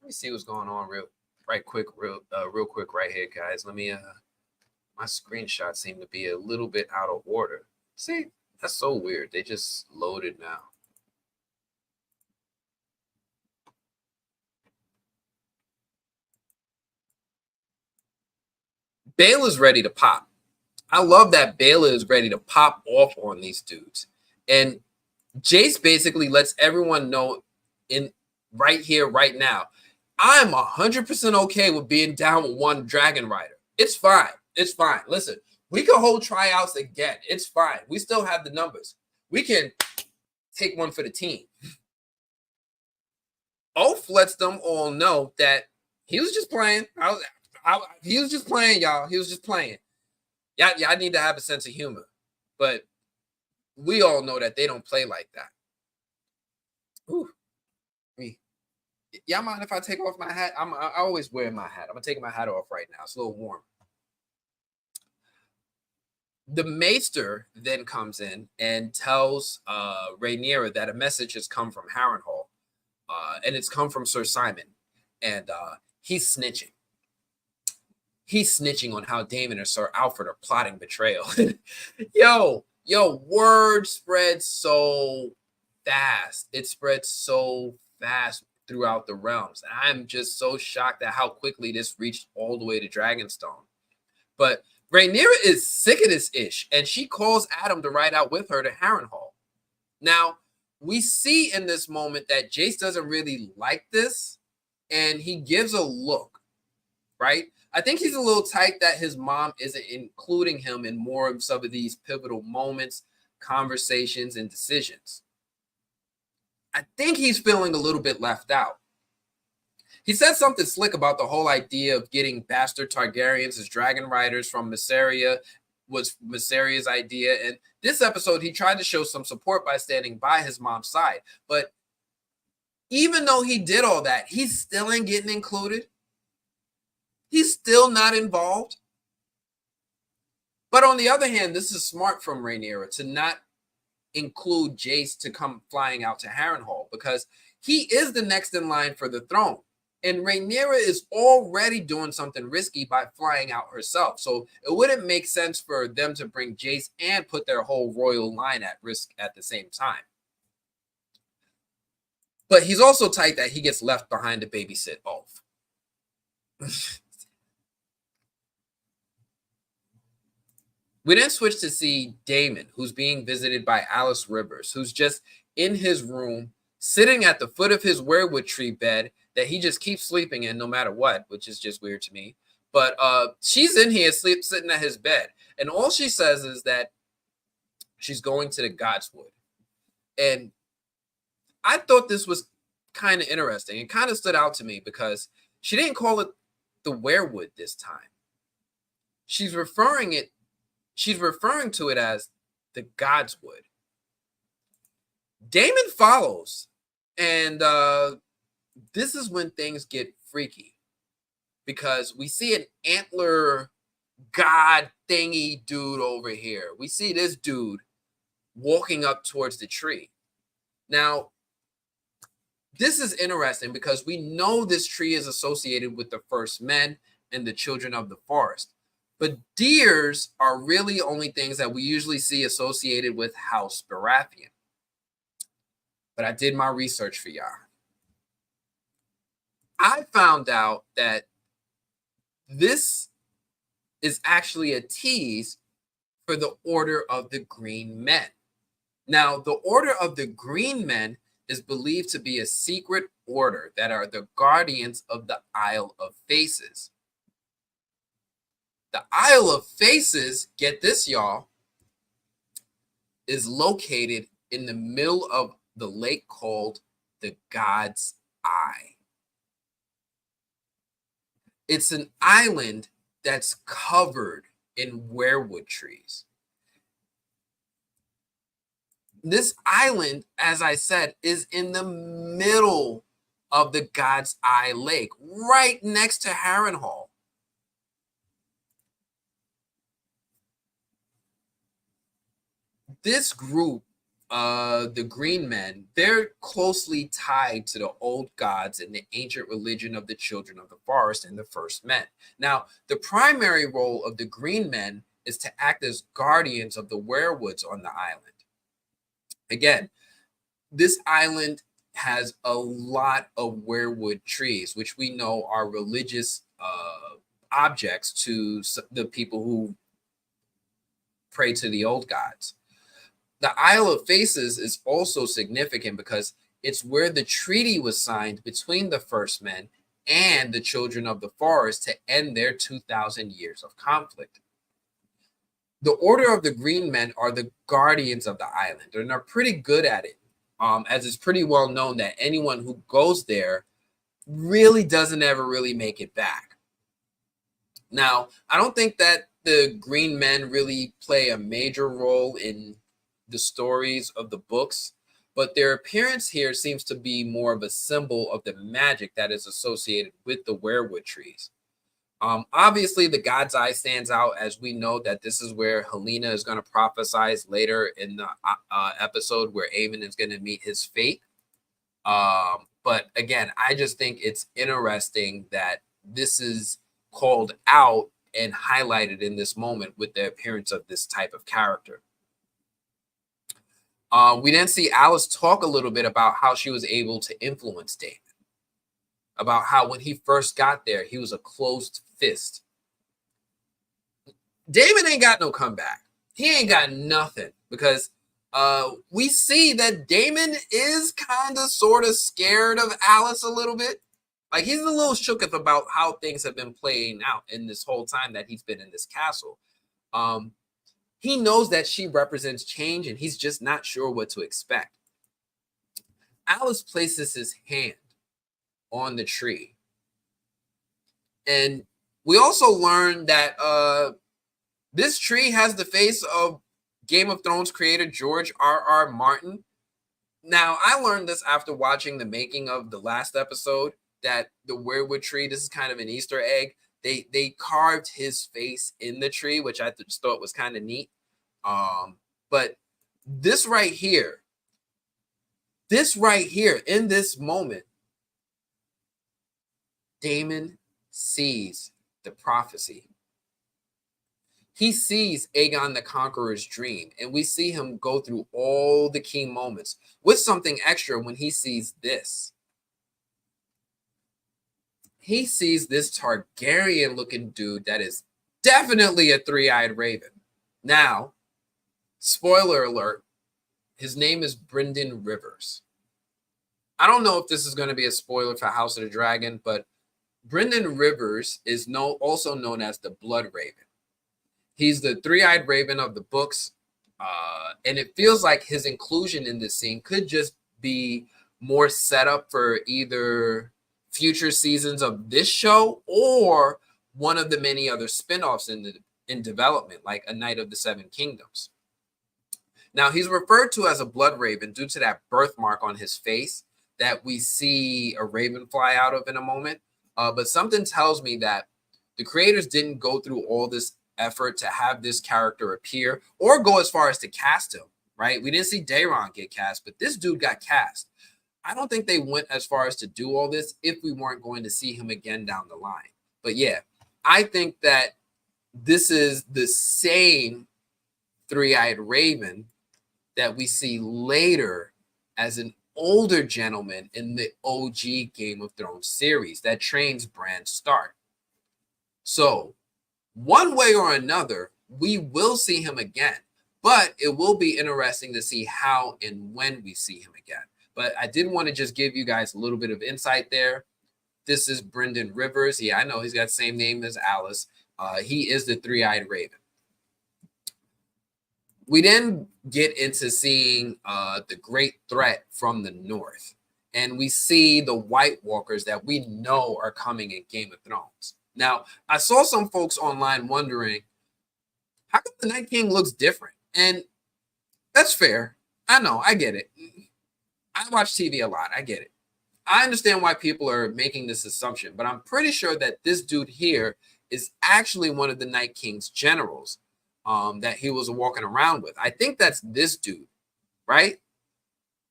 Speaker 1: Let me see what's going on real quick right here, guys. Let me my screenshots seem to be a little bit out of order. See, that's so weird. They just loaded now. Bale is ready to pop. I love that Baylor is ready to pop off on these dudes. And Jace basically lets everyone know in right here, right now, I'm 100% okay with being down with one Dragon Rider. It's fine. It's fine. Listen, we can hold tryouts again. It's fine. We still have the numbers. We can take one for the team. Oath lets them all know that he was just playing. He was just playing, y'all. He was just playing. Yeah, I need to have a sense of humor. But we all know that they don't play like that. Ooh, me. Y'all mind if I take off my hat? I always wear my hat. I'm gonna take my hat off right now. It's a little warm. The Maester then comes in and tells Rhaenyra that a message has come from Harrenhal, and it's come from Sir Simon, and he's snitching. He's snitching on how Daemon and Sir Alfred are plotting betrayal. yo, word spreads so fast. It spreads so fast throughout the realms. And I'm just so shocked at how quickly this reached all the way to Dragonstone. But Rhaenyra is sick of this ish, and she calls Adam to ride out with her to Harrenhal. Now, we see in this moment that Jace doesn't really like this, and he gives a look, right? I think he's a little tight that his mom isn't including him in more of some of these pivotal moments, conversations, and decisions. I think he's feeling a little bit left out. He said something slick about the whole idea of getting bastard Targaryens as dragon riders from Mysaria was Mysaria's idea. And this episode, he tried to show some support by standing by his mom's side. But even though he did all that, he's still ain't getting included. He's still not involved. But on the other hand, this is smart from Rhaenyra to not include Jace to come flying out to Harrenhal, because he is the next in line for the throne. And Rhaenyra is already doing something risky by flying out herself. So it wouldn't make sense for them to bring Jace and put their whole royal line at risk at the same time. But he's also tight that he gets left behind to babysit Ulf. We then switch to see Daemon, who's being visited by Alice Rivers, who's just in his room, sitting at the foot of his weirwood tree bed that he just keeps sleeping in no matter what, which is just weird to me. But she's in here sitting at his bed. And all she says is that she's going to the Godswood. And I thought this was kind of interesting. It kind of stood out to me because she didn't call it the weirwood this time. She's referring to it as the Godswood. Daemon follows, and this is when things get freaky, because we see an antler god thingy dude over here. We see this dude walking up towards the tree. Now, this is interesting because we know this tree is associated with the first men and the children of the forest. But deers are really only things that we usually see associated with House Baratheon. But I did my research for y'all. I found out that this is actually a tease for the Order of the Green Men. Now, the Order of the Green Men is believed to be a secret order that are the guardians of the Isle of Faces. The Isle of Faces, get this, y'all, is located in the middle of the lake called the God's Eye. It's an island that's covered in weirwood trees. This island, as I said, is in the middle of the God's Eye Lake, right next to Harrenhal. This group, the Green Men, they're closely tied to the old gods and the ancient religion of the children of the forest and the first men. Now, the primary role of the Green Men is to act as guardians of the weirwoods on the island. Again, this island has a lot of weirwood trees, which we know are religious objects to the people who pray to the old gods. The Isle of Faces is also significant because it's where the treaty was signed between the First Men and the Children of the Forest to end their 2,000 years of conflict. The Order of the Green Men are the guardians of the island, and are pretty good at it, as it's pretty well known that anyone who goes there really doesn't ever really make it back. Now, I don't think that the Green Men really play a major role in the stories of the books, but their appearance here seems to be more of a symbol of the magic that is associated with the weirwood trees. Obviously, the God's Eye stands out, as we know that this is where Helena is going to prophesize later in the episode where Aemon is going to meet his fate. But again, I just think it's interesting that this is called out and highlighted in this moment with the appearance of this type of character. We then see Alice talk a little bit about how she was able to influence Daemon, about how when he first got there, he was a closed fist. Daemon ain't got no comeback. He ain't got nothing, because we see that Daemon is kind of sort of scared of Alice a little bit. Like, he's a little shooketh about how things have been playing out in this whole time that he's been in this castle. He knows that she represents change, and he's just not sure what to expect. Alice places his hand on the tree. And we also learned that this tree has the face of Game of Thrones creator George R.R. Martin. Now, I learned this after watching the making of the last episode, that the weirwood tree, this is kind of an Easter egg. They carved his face in the tree, which I just thought was kind of neat. But this right here, in this moment, Daemon sees the prophecy. He sees Aegon the Conqueror's dream, and we see him go through all the key moments with something extra when he sees this. He sees this Targaryen-looking dude that is definitely a three-eyed raven. Now, spoiler alert, his name is Brynden Rivers. I don't know if this is going to be a spoiler for House of the Dragon, but Brynden Rivers is also known as the Blood Raven. He's the three-eyed raven of the books, and it feels like his inclusion in this scene could just be more set up for either future seasons of this show or one of the many other spin-offs in development, like A Knight of the Seven Kingdoms. Now, he's referred to as a blood raven due to that birthmark on his face that we see a raven fly out of in a moment. But something tells me that the creators didn't go through all this effort to have this character appear or go as far as to cast him, right? We didn't see Daeron get cast, but this dude got cast. I don't think they went as far as to do all this if we weren't going to see him again down the line. But yeah, I think that this is the same three-eyed raven that we see later as an older gentleman in the OG Game of Thrones series that trains Bran Stark. So, one way or another, we will see him again, but it will be interesting to see how and when we see him again. But I did want to just give you guys a little bit of insight there. This is Brynden Rivers. Yeah, I know he's got the same name as Alice. He is the three-eyed raven. We then get into seeing the great threat from the north. And we see the White Walkers that we know are coming in Game of Thrones. Now, I saw some folks online wondering, how come the Night King looks different? And that's fair. I know, I get it. I watch TV a lot. I get it. I understand why people are making this assumption, but I'm pretty sure that this dude here is actually one of the Night King's generals that he was walking around with. I think that's this dude, right?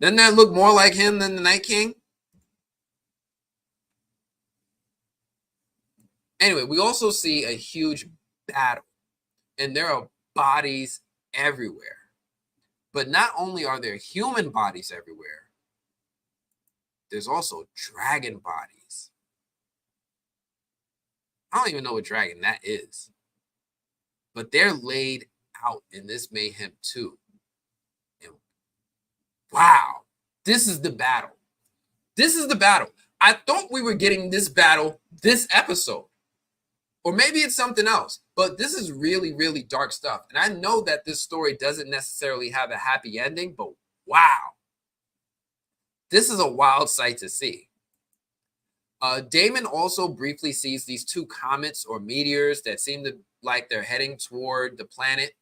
Speaker 1: Doesn't that look more like him than the Night King? Anyway, we also see a huge battle, and there are bodies everywhere. But not only are there human bodies everywhere, there's also dragon bodies. I don't even know what dragon that is. But they're laid out in this mayhem too. And wow, this is the battle. This is the battle. I thought we were getting this battle this episode. Or maybe it's something else. But this is really, really dark stuff. And I know that this story doesn't necessarily have a happy ending, but wow. This is a wild sight to see. Daemon also briefly sees these two comets or meteors that seem to like they're heading toward the planet.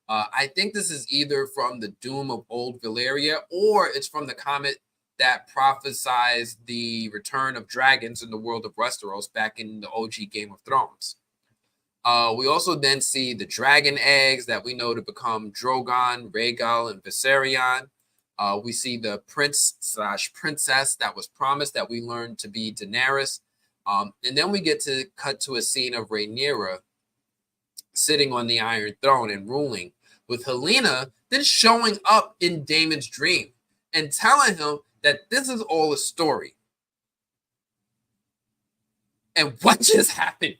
Speaker 1: I think this is either from the doom of old Valyria, or it's from the comet that prophesies the return of dragons in the world of Westeros back in the OG Game of Thrones. We also then see the dragon eggs that we know to become Drogon, Rhaegal, and Viserion. We see the prince/princess that was promised that we learned to be Daenerys. And then we get to cut to a scene of Rhaenyra sitting on the Iron Throne and ruling, with Helaena then showing up in Daemon's dream and telling him that this is all a story. And what just happened?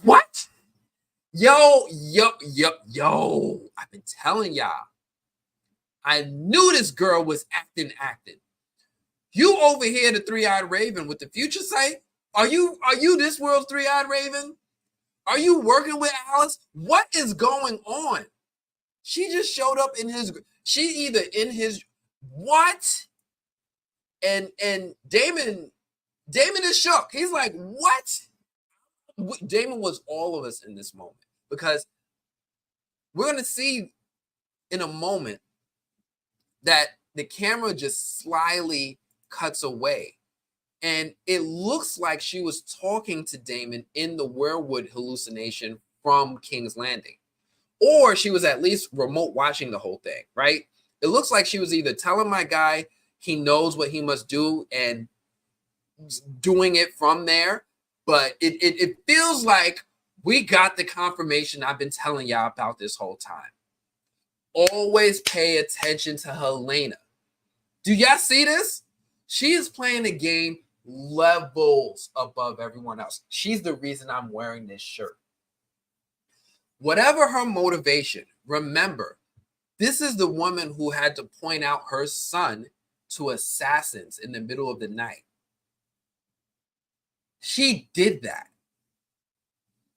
Speaker 1: What? Yo, I've been telling y'all. I knew this girl was acting. You over here, the three-eyed raven with the future sight? Are you this world's three-eyed raven? Are you working with Alice? What is going on? She just showed up in his, what? And Daemon is shook. He's like, what? Daemon was all of us in this moment, because we're going to see in a moment that the camera just slyly cuts away. And it looks like she was talking to Daemon in the werewood hallucination from King's Landing. Or she was at least remote watching the whole thing, right? It looks like she was either telling my guy he knows what he must do and doing it from there. But it feels like we got the confirmation I've been telling y'all about this whole time. Always pay attention to Helaena. Do y'all see this? She is playing a game levels above everyone else. She's the reason I'm wearing this shirt. Whatever her motivation, remember, this is the woman who had to point out her son to assassins in the middle of the night. She did that.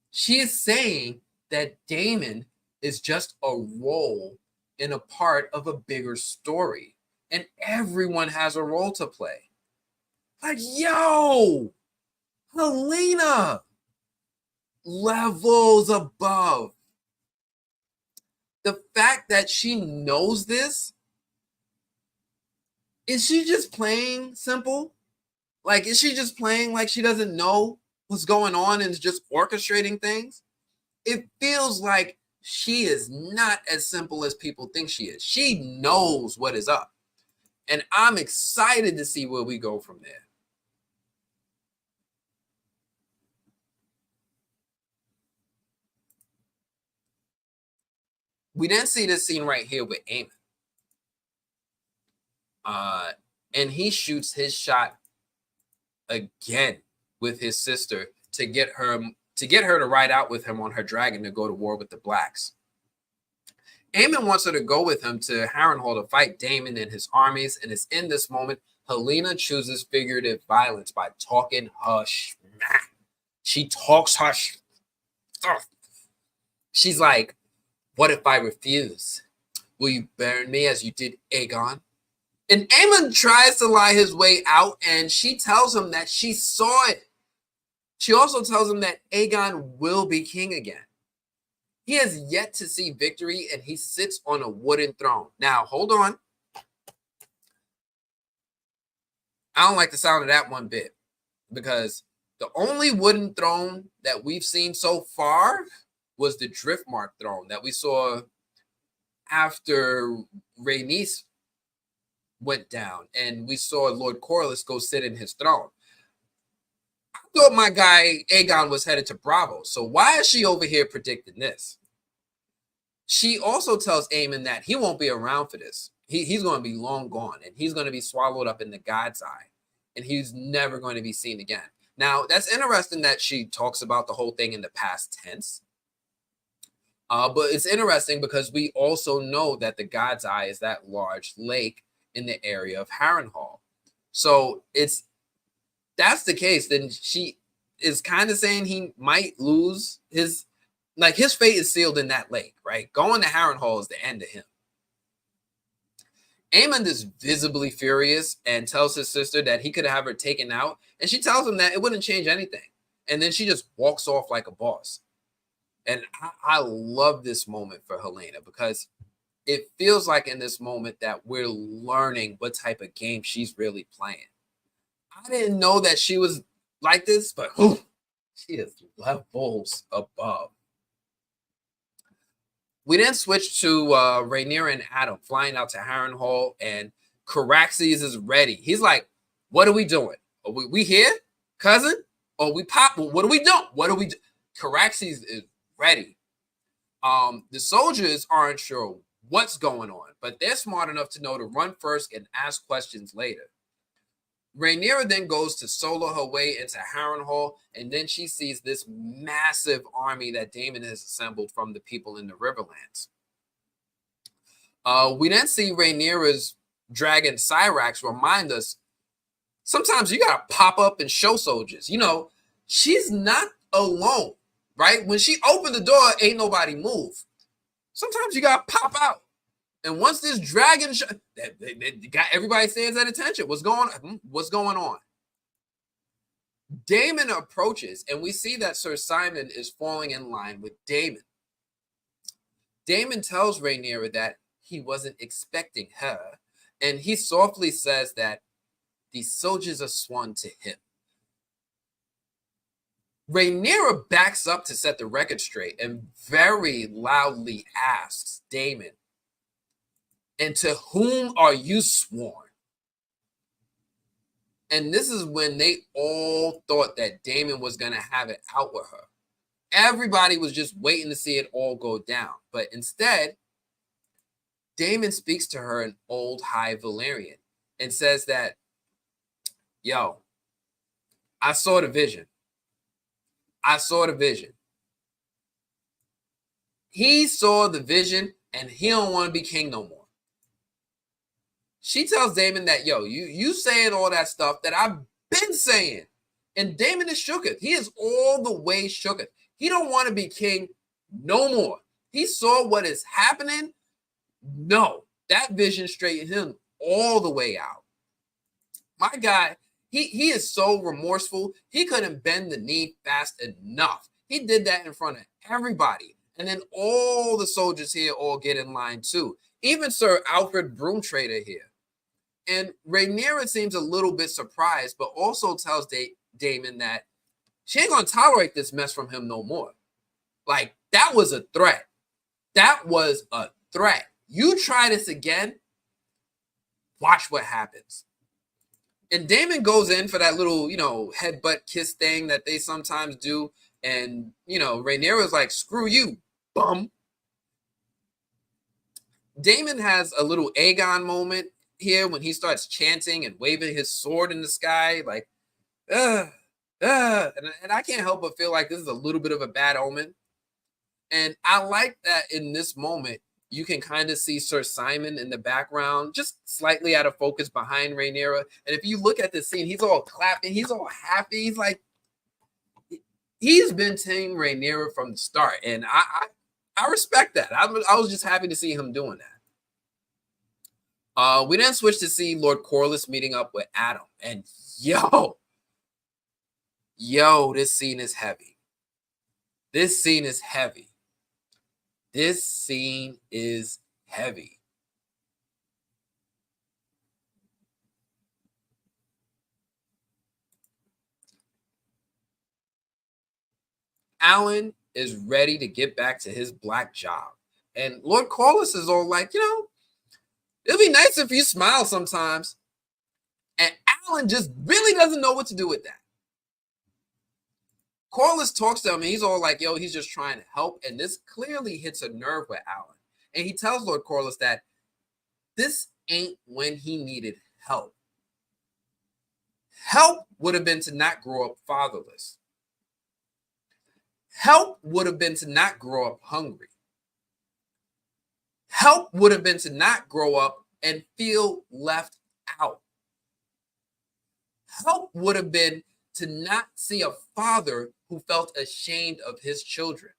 Speaker 1: She is saying that Daemon is just a role in a part of a bigger story, and everyone has a role to play. Like, yo, Helaena, levels above. The fact that she knows this, is she just playing simple? Like, is she just playing like she doesn't know what's going on and is just orchestrating things? It feels like she is not as simple as people think she is. She knows what is up. And I'm excited to see where we go from there. We then see this scene right here with Aemon. And he shoots his shot again with his sister to get her to ride out with him on her dragon to go to war with the Blacks. Aemon wants her to go with him to Harrenhal to fight Daemon and his armies, and it's in this moment Helaena chooses figurative violence by talking hush. She talks hush. She's like, what if I refuse? Will you burn me as you did Aegon? And Aemon tries to lie his way out, and she tells him that she saw it. She also tells him that Aegon will be king again. He has yet to see victory, and he sits on a wooden throne. Now, hold on. I don't like the sound of that one bit, because the only wooden throne that we've seen so far was the Driftmark throne that we saw after Rhaenys went down, and we saw Lord Corlys go sit in his throne. I thought my guy Aegon was headed to Bravo, so why is she over here predicting this? She also tells Aemon that he won't be around for this. He's going to be long gone, and he's going to be swallowed up in the God's eye, and he's never going to be seen again. Now, that's interesting that she talks about the whole thing in the past tense, But it's interesting because we also know that the God's Eye is that large lake in the area of Harrenhal. So that's the case, then she is kind of saying he might lose his fate is sealed in that lake, right? Going to Harrenhal is the end of him. Aemond is visibly furious and tells his sister that he could have her taken out, and she tells him that it wouldn't change anything. And then she just walks off like a boss. And I love this moment for Helena because it feels like in this moment that we're learning what type of game she's really playing. I didn't know that she was like this, but she is levels above. We then switch to Rhaenyra and Adam flying out to Harrenhal, and Caraxes is ready. He's like, what are we doing? Are we here, cousin? Or we pop? What are we doing? What are we do? Caraxes is ready. The soldiers aren't sure what's going on, but they're smart enough to know to run first and ask questions later. Rhaenyra then goes to solo her way into Harrenhal, and then she sees this massive army that Daemon has assembled from the people in the Riverlands. We then see Rhaenyra's dragon Cyrax remind us sometimes you gotta pop up and show soldiers. You know, she's not alone, right? When she opened the door, ain't nobody move. Sometimes you gotta pop out. And once this dragon they got everybody stands at attention. What's going on? What's going on? Daemon approaches, and we see that Sir Simon is falling in line with Daemon. Daemon tells Rhaenyra that he wasn't expecting her, and he softly says that the soldiers are sworn to him. Rhaenyra backs up to set the record straight and very loudly asks Daemon, and to whom are you sworn? And this is when they all thought that Daemon was going to have it out with her. Everybody was just waiting to see it all go down. But instead, Daemon speaks to her in Old High Valyrian and says that, yo, I saw the vision. I saw the vision. He saw the vision and he don't want to be king no more. She tells Daemon that, yo, you saying all that stuff that I've been saying. And Daemon is shooketh. He is all the way shooketh. He don't want to be king no more. He saw what is happening. No, that vision straightened him all the way out. My guy, he is so remorseful. He couldn't bend the knee fast enough. He did that in front of everybody. And then all the soldiers here all get in line too. Even Sir Alfred Broomtrader here. And Rhaenyra seems a little bit surprised, but also tells Daemon that she ain't going to tolerate this mess from him no more. Like, that was a threat. That was a threat. You try this again, watch what happens. And Daemon goes in for that little, headbutt kiss thing that they sometimes do. And, Rhaenyra's like, screw you, bum. Daemon has a little Aegon moment here when he starts chanting and waving his sword in the sky, like, and I can't help but feel like this is a little bit of a bad omen. And I like that in this moment, you can kind of see Sir Simon in the background, just slightly out of focus behind Rhaenyra. And if you look at the scene, he's all clapping, he's all happy. He's like, he's been Team Rhaenyra from the start. And I respect that. I was just happy to see him doing that. We then switch to see Lord Corlys meeting up with Adam. And yo, this scene is heavy. This scene is heavy. This scene is heavy. Alan is ready to get back to his black job. And Lord Corlys is all like, it'd be nice if you smile sometimes. And Alan just really doesn't know what to do with that. Corlys talks to him and he's all like, yo, he's just trying to help. And this clearly hits a nerve with Alan. And he tells Lord Corlys that this ain't when he needed help. Help would have been to not grow up fatherless. Help would have been to not grow up hungry. Help would have been to not grow up and feel left out. Help would have been to not see a father who felt ashamed of his children.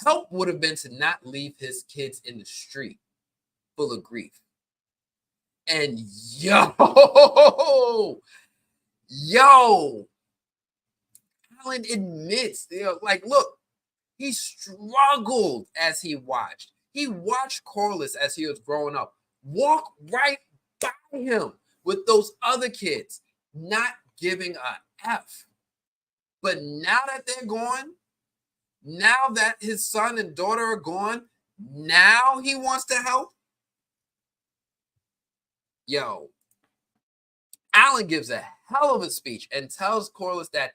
Speaker 1: Help would have been to not leave his kids in the street full of grief. And yo, Alan admits, like, look, he struggled as he watched. He watched Corliss as he was growing up walk right by him with those other kids, not giving a F. But now that they're gone, now that his son and daughter are gone, now he wants to help. Yo, Alan gives a hell of a speech and tells Corliss that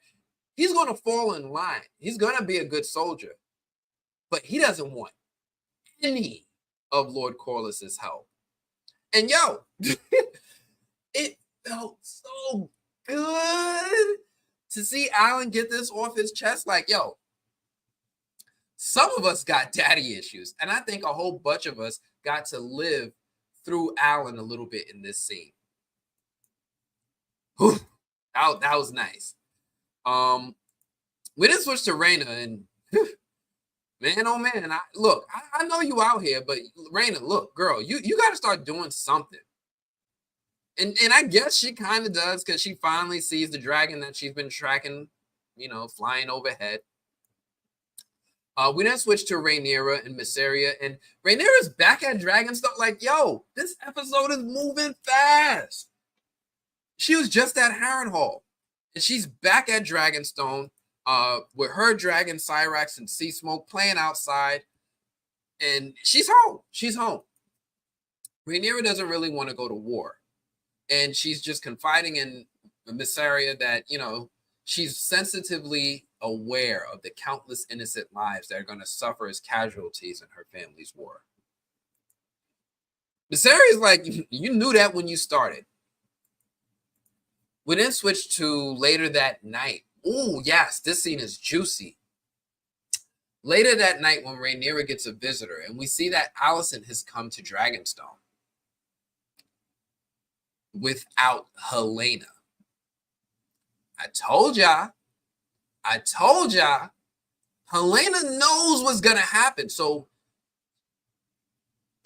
Speaker 1: he's going to fall in line. He's going to be a good soldier, but he doesn't want any of Lord Corliss's help. And yo, it felt so good to see Alan get this off his chest. Like, yo, some of us got daddy issues, and I think a whole bunch of us got to live through Alan a little bit in this scene. Whew, that was nice. We didn't switch to Raina, and man, oh man, I know you out here, but Raina, look, girl, you got to start doing something. And I guess she kind of does, because she finally sees the dragon that she's been tracking, flying overhead. We then switch to Rhaenyra and Mysaria, and Rhaenyra's back at Dragonstone. Like, yo, this episode is moving fast. She was just at Harrenhal, and she's back at Dragonstone with her dragon Cyrax and Sea Smoke playing outside, and she's home. She's home. Rhaenyra doesn't really want to go to war, and she's just confiding in Mysaria that, she's sensitively aware of the countless innocent lives that are going to suffer as casualties in her family's war. Mysaria's like, you knew that when you started. We then switch to later that night. Oh, yes, this scene is juicy. Later that night when Rhaenyra gets a visitor, and we see that Alicent has come to Dragonstone without Helena. I told y'all. Helena knows what's going to happen. So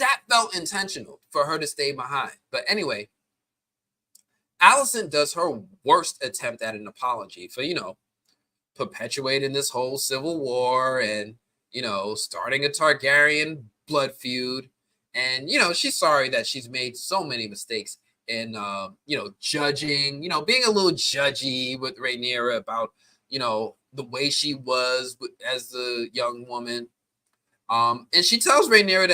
Speaker 1: that felt intentional for her to stay behind. But anyway, Alicent does her worst attempt at an apology for, perpetuating this whole civil war and, starting a Targaryen blood feud. And, she's sorry that she's made so many mistakes in, judging, being a little judgy with Rhaenyra about, the way she was as a young woman. And she tells Rhaenyra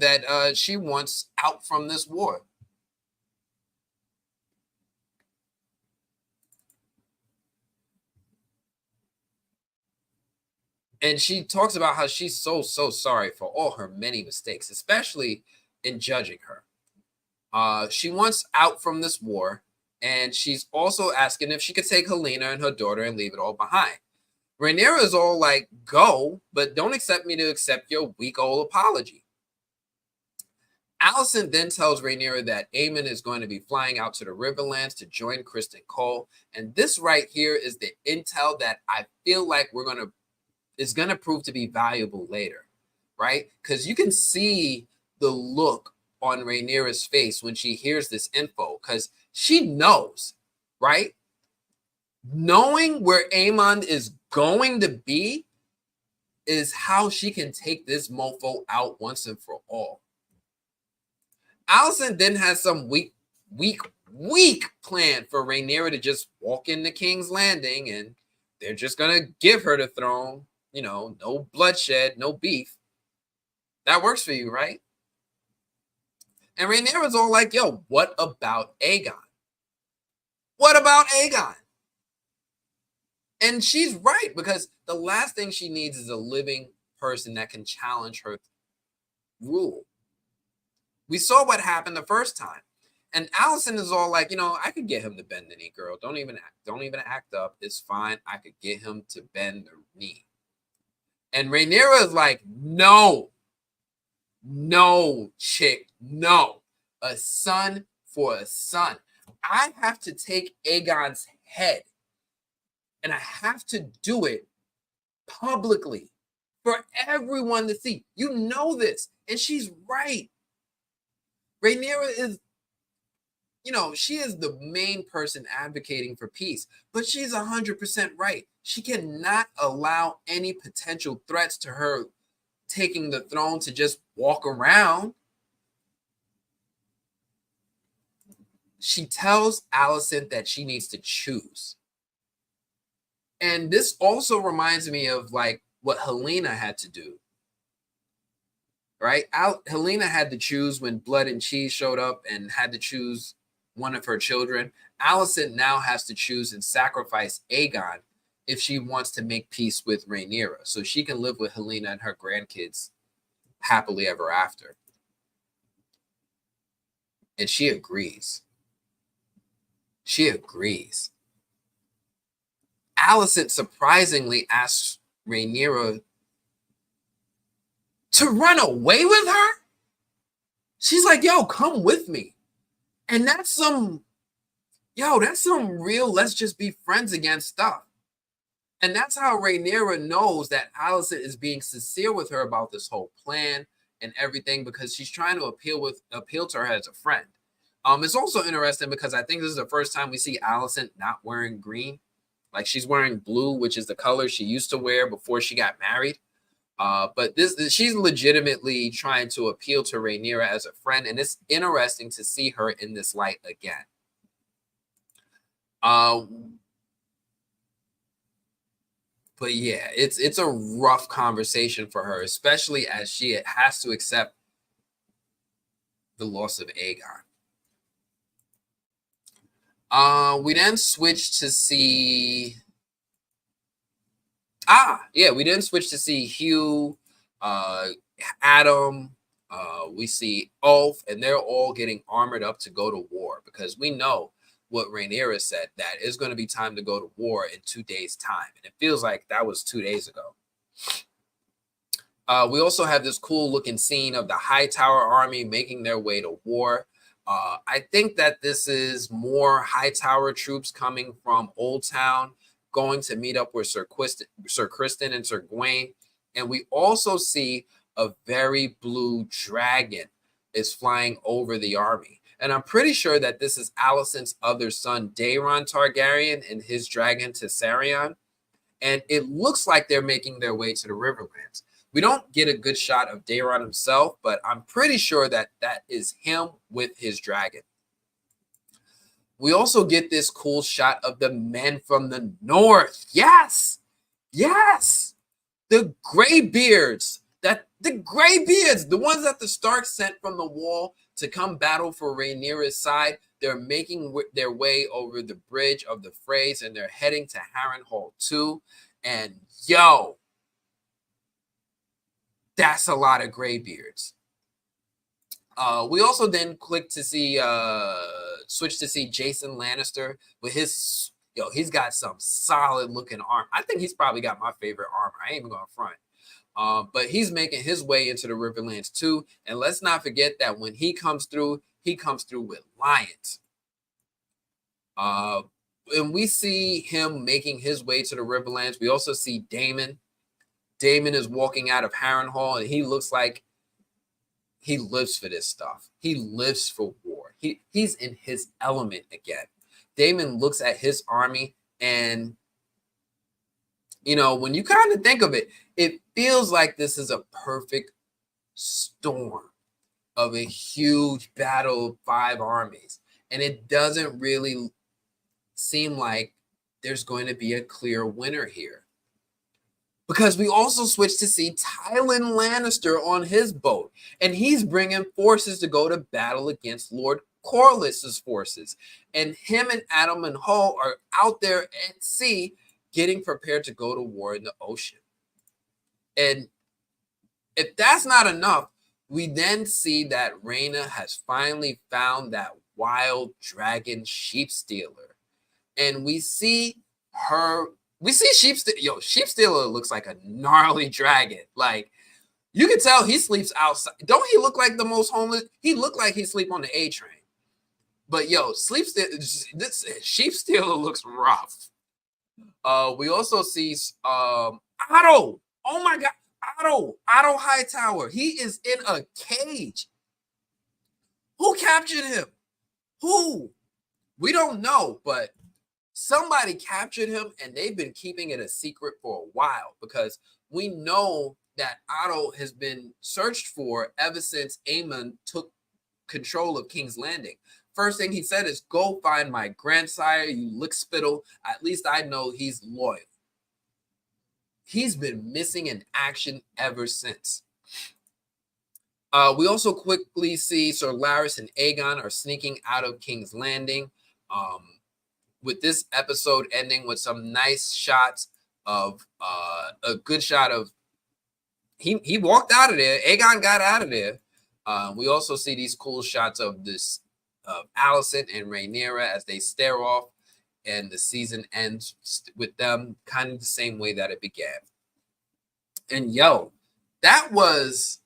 Speaker 1: that she wants out from this war. And she talks about how she's so sorry for all her many mistakes, especially in judging her. She wants out from this war, and she's also asking if she could take Helena and her daughter and leave it all behind. Rhaenyra is all like, go, but don't expect me to accept your weak old apology. Alicent then tells Rhaenyra that Aemon is going to be flying out to the Riverlands to join Criston Cole, and this right here is the intel that I feel like is going to prove to be valuable later, right? Because you can see the look on Rhaenyra's face when she hears this info, because she knows, right? Knowing where Aemon is going to be is how she can take this mofo out once and for all. Alicent then has some weak plan for Rhaenyra to just walk into King's Landing, and they're just going to give her the throne. No bloodshed, no beef. That works for you, right? And Rhaenyra's all like, yo, what about Aegon? What about Aegon? And she's right, because the last thing she needs is a living person that can challenge her rule. We saw what happened the first time. And Allison is all like, I could get him to bend the knee, girl. Don't even act up. It's fine. I could get him to bend the knee. And Rhaenyra is like, no, chick, no. A son for a son. I have to take Aegon's head, and I have to do it publicly for everyone to see. You know this, and she's right. Rhaenyra is, she is the main person advocating for peace, but she's 100% right. She cannot allow any potential threats to her taking the throne to just walk around. She tells Allison that she needs to choose. And this also reminds me of like what Helena had to do. Right? Helena had to choose when Blood and Cheese showed up and had to choose one of her children. Allison now has to choose and sacrifice Aegon if she wants to make peace with Rhaenyra, so she can live with Helena and her grandkids happily ever after. And she agrees. Allison surprisingly asks Rhaenyra to run away with her. She's like, yo, come with me. And that's some real let's just be friends again stuff. And that's how Rhaenyra knows that Allison is being sincere with her about this whole plan and everything, because she's trying to appeal to her as a friend. It's also interesting because I think this is the first time we see Allison not wearing green. Like, she's wearing blue, which is the color she used to wear before she got married. But she's legitimately trying to appeal to Rhaenyra as a friend, and it's interesting to see her in this light again. But yeah, it's a rough conversation for her, especially as she has to accept the loss of Aegon. We then switch to see. We didn't switch to see Hugh, Adam, we see Ulf, and they're all getting armored up to go to war, because we know what Rhaenyra said, that it's going to be time to go to war in 2 days' time. And it feels like that was 2 days ago. We also have this cool looking scene of the Hightower army making their way to war. I think that this is more Hightower troops coming from Old Town, going to meet up with Sir Criston and Sir Gawain. And we also see a very blue dragon is flying over the army. And I'm pretty sure that this is Alicent's other son, Daeron Targaryen, and his dragon Tessarion. And it looks like they're making their way to the Riverlands. We don't get a good shot of Daeron himself, but I'm pretty sure that that is him with his dragon. We also get this cool shot of the men from the north. Yes! The Greybeards. The ones that the Starks sent from the wall to come battle for Rhaenyra's side. They're making their way over the bridge of the Freys, and they're heading to Harrenhal 2. And yo, that's a lot of Greybeards. We also then switch to see Jason Lannister with his, he's got some solid looking armor. I think he's probably got my favorite armor. I ain't even going to front. But he's making his way into the Riverlands too. And let's not forget that when he comes through with lions. And we see him making his way to the Riverlands. We also see Daemon. Daemon is walking out of Harrenhal, and he looks like he lives for this stuff. He lives for war. He's in his element again. Daemon looks at his army, and when you kind of think of it, it feels like this is a perfect storm of a huge battle of 5 armies. And it doesn't really seem like there's going to be a clear winner here. Because we also switch to see Tywin Lannister on his boat. And he's bringing forces to go to battle against Lord Corlys's forces. And him and Adam and Hull are out there at sea getting prepared to go to war in the ocean. And if that's not enough, we then see that Rhaena has finally found that wild dragon sheep stealer. And we see sheep stealer looks like a gnarly dragon. Like, you can tell he sleeps outside. Don't he look like the most homeless? He looked like he sleep on the A train. But this sheep stealer looks rough. We also see Otto. Oh my God, Otto Hightower. He is in a cage. Who captured him? Who? We don't know, but somebody captured him, and they've been keeping it a secret for a while, because we know that Otto has been searched for ever since Aemon took control of King's Landing. First thing he said is, "Go find my grandsire, you lick spittle. At least I know he's loyal." He's been missing in action ever since. We also quickly see Sir Larys and Aegon are sneaking out of King's Landing. With this episode ending with some nice shots of a good shot of he walked out of there. Aegon got out of there. We also see these cool shots of Alicent and Rhaenyra as they stare off, and the season ends with them kind of the same way that it began. And that was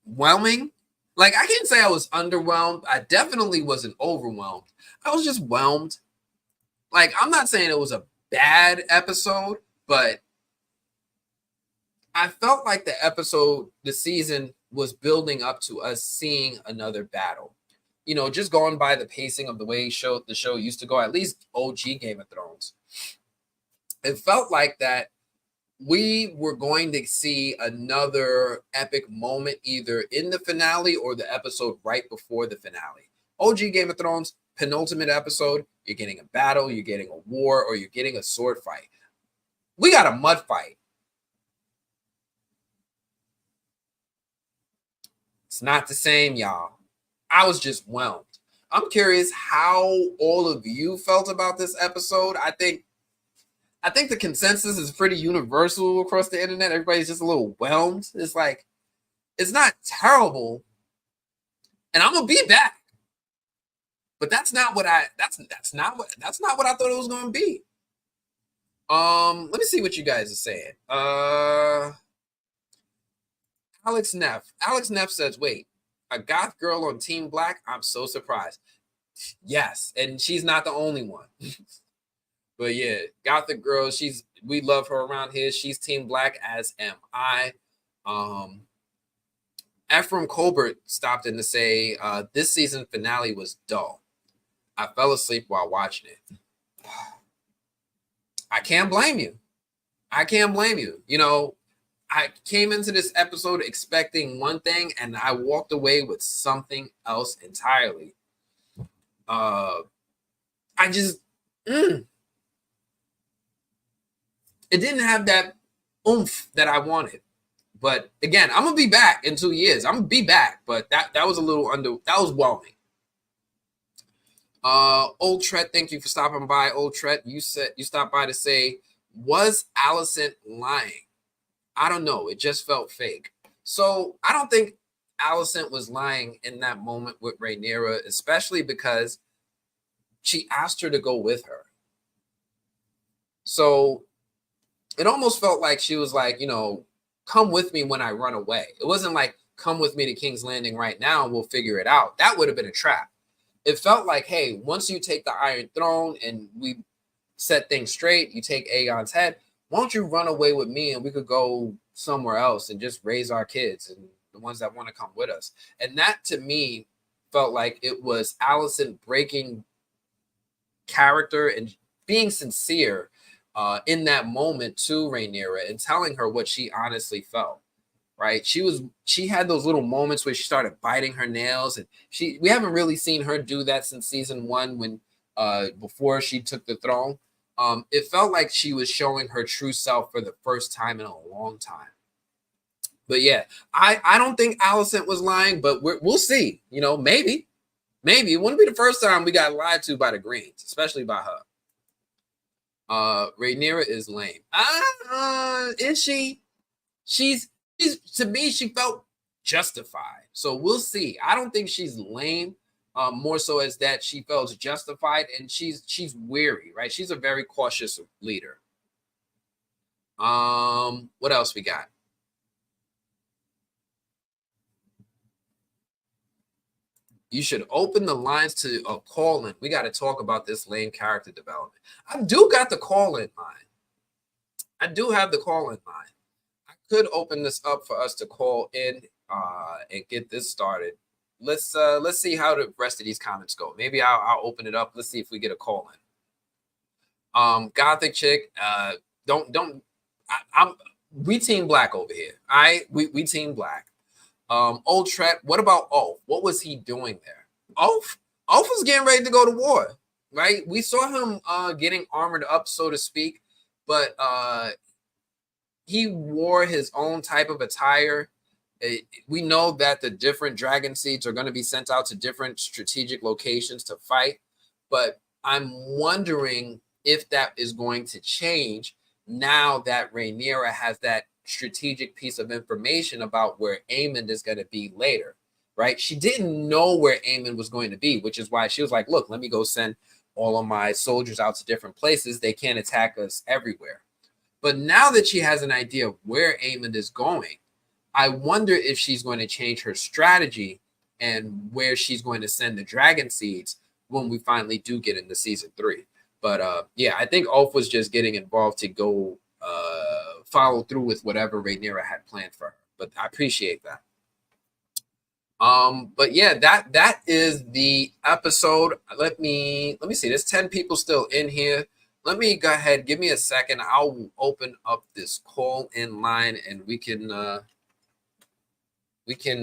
Speaker 1: whelming. Like, I can't say I was underwhelmed. I definitely wasn't overwhelmed. I was just whelmed. Like, I'm not saying it was a bad episode, but I felt like the season was building up to us seeing another battle. Just going by the pacing of the way the show used to go, at least OG Game of Thrones. It felt like that we were going to see another epic moment either in the finale or the episode right before the finale. OG Game of Thrones, penultimate episode, you're getting a battle, you're getting a war, or you're getting a sword fight. We got a mud fight. It's not the same, y'all. I was just whelmed. I'm curious how all of you felt about this episode. I think the consensus is pretty universal across the internet. Everybody's just a little whelmed. It's like, it's not terrible, and I'm gonna be back. But that's not what I thought it was gonna be. Let me see what you guys are saying. Alex Neff says, "Wait, a goth girl on Team Black? I'm so surprised." Yes, and she's not the only one. But yeah, Gothic girl, we love her around here. She's Team Black, as am I. Ephraim Colbert stopped in to say, this season finale was dull. I fell asleep while watching it. I can't blame you. I came into this episode expecting one thing, and I walked away with something else entirely. It didn't have that oomph that I wanted. But again, I'm gonna be back in 2 years. I'm gonna be back, but that was a little that was whelming. Old Tret, thank you for stopping by. Old Tret, you stopped by to say, was Alicent lying? I don't know. It just felt fake. So I don't think Alicent was lying in that moment with Rhaenyra, especially because she asked her to go with her. So it almost felt like she was like, come with me when I run away. It wasn't like, come with me to King's Landing right now and we'll figure it out. That would have been a trap. It felt like, hey, once you take the Iron Throne and we set things straight, you take Aegon's head, why don't you run away with me and we could go somewhere else and just raise our kids and the ones that want to come with us. And that, to me, felt like it was Alicent breaking character and being sincere in that moment to Rhaenyra and telling her what she honestly felt, right? She had those little moments where she started biting her nails, and we haven't really seen her do that since season 1 when before she took the throne. It felt like she was showing her true self for the first time in a long time. But yeah, I don't think Alicent was lying, but we'll see. Maybe it wouldn't be the first time we got lied to by the Greens, especially by her. Rhaenyra is lame. Is she? She's to me, she justified. So we'll see. I don't think she's lame. More so as that she felt justified, and she's weary, right? She's a very cautious leader. What else we got? You should open the lines to a call-in. We got to talk about this lame character development. I do got the call-in line. I do have the call-in line. I could open this up for us to call in and get this started. Let's see how the rest of these comments go. Maybe I'll open it up. Let's see if we get a call-in. Gothic chick, we team black over here. We team black. Old Tret, what about Ulf? What was he doing there? Ulf was getting ready to go to war, right? We saw him getting armored up, so to speak, but he wore his own type of attire. We know that the different dragon seeds are going to be sent out to different strategic locations to fight, but I'm wondering if that is going to change now that Rhaenyra has that strategic piece of information about where Aemond is going to be later, right? She didn't know where Aemond was going to be, which is why she was like, look, let me go send all of my soldiers out to different places. They can't attack us everywhere. But now that she has an idea of where Aemond is going, I wonder if she's going to change her strategy and where she's going to send the dragon seeds when we finally do get into season 3. But yeah, I think Ulf was just getting involved to go follow through with whatever Rhaenyra had planned for her. But I appreciate that. But yeah, that is the episode. Let me see. There's 10 people still in here. Let me go ahead. Give me a second. I'll open up this call in line and we can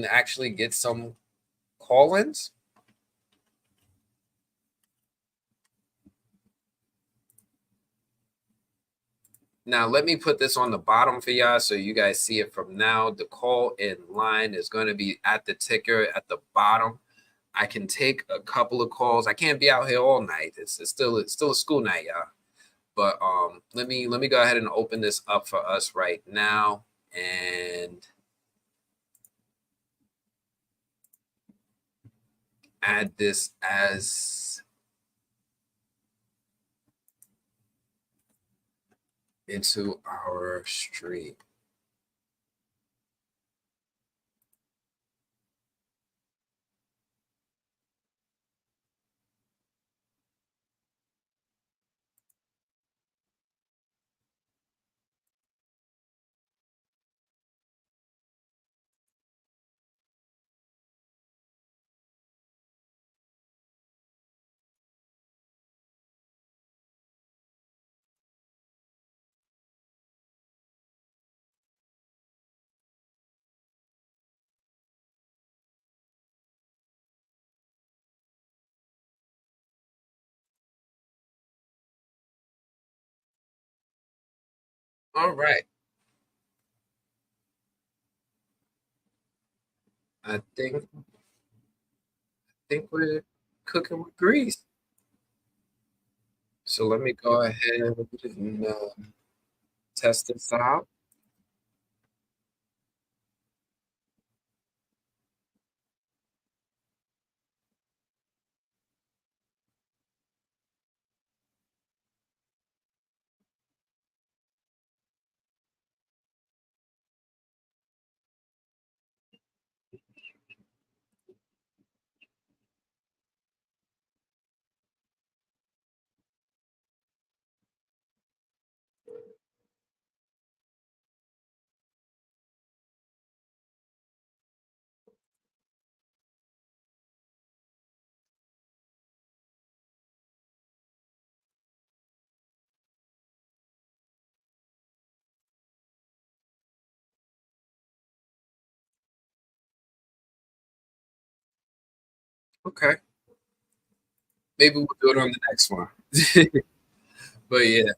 Speaker 1: actually get some call-ins. Now, let me put this on the bottom for y'all so you guys see it from now. The call-in line is going to be at the ticker at the bottom. I can take a couple of calls. I can't be out here all night. It's still a school night, y'all. But let me go ahead and open this up for us right now and add this as into our stream. All right. I think we're cooking with grease. So let me go ahead and test this out. Okay. Maybe we'll do it on the next one. But yeah,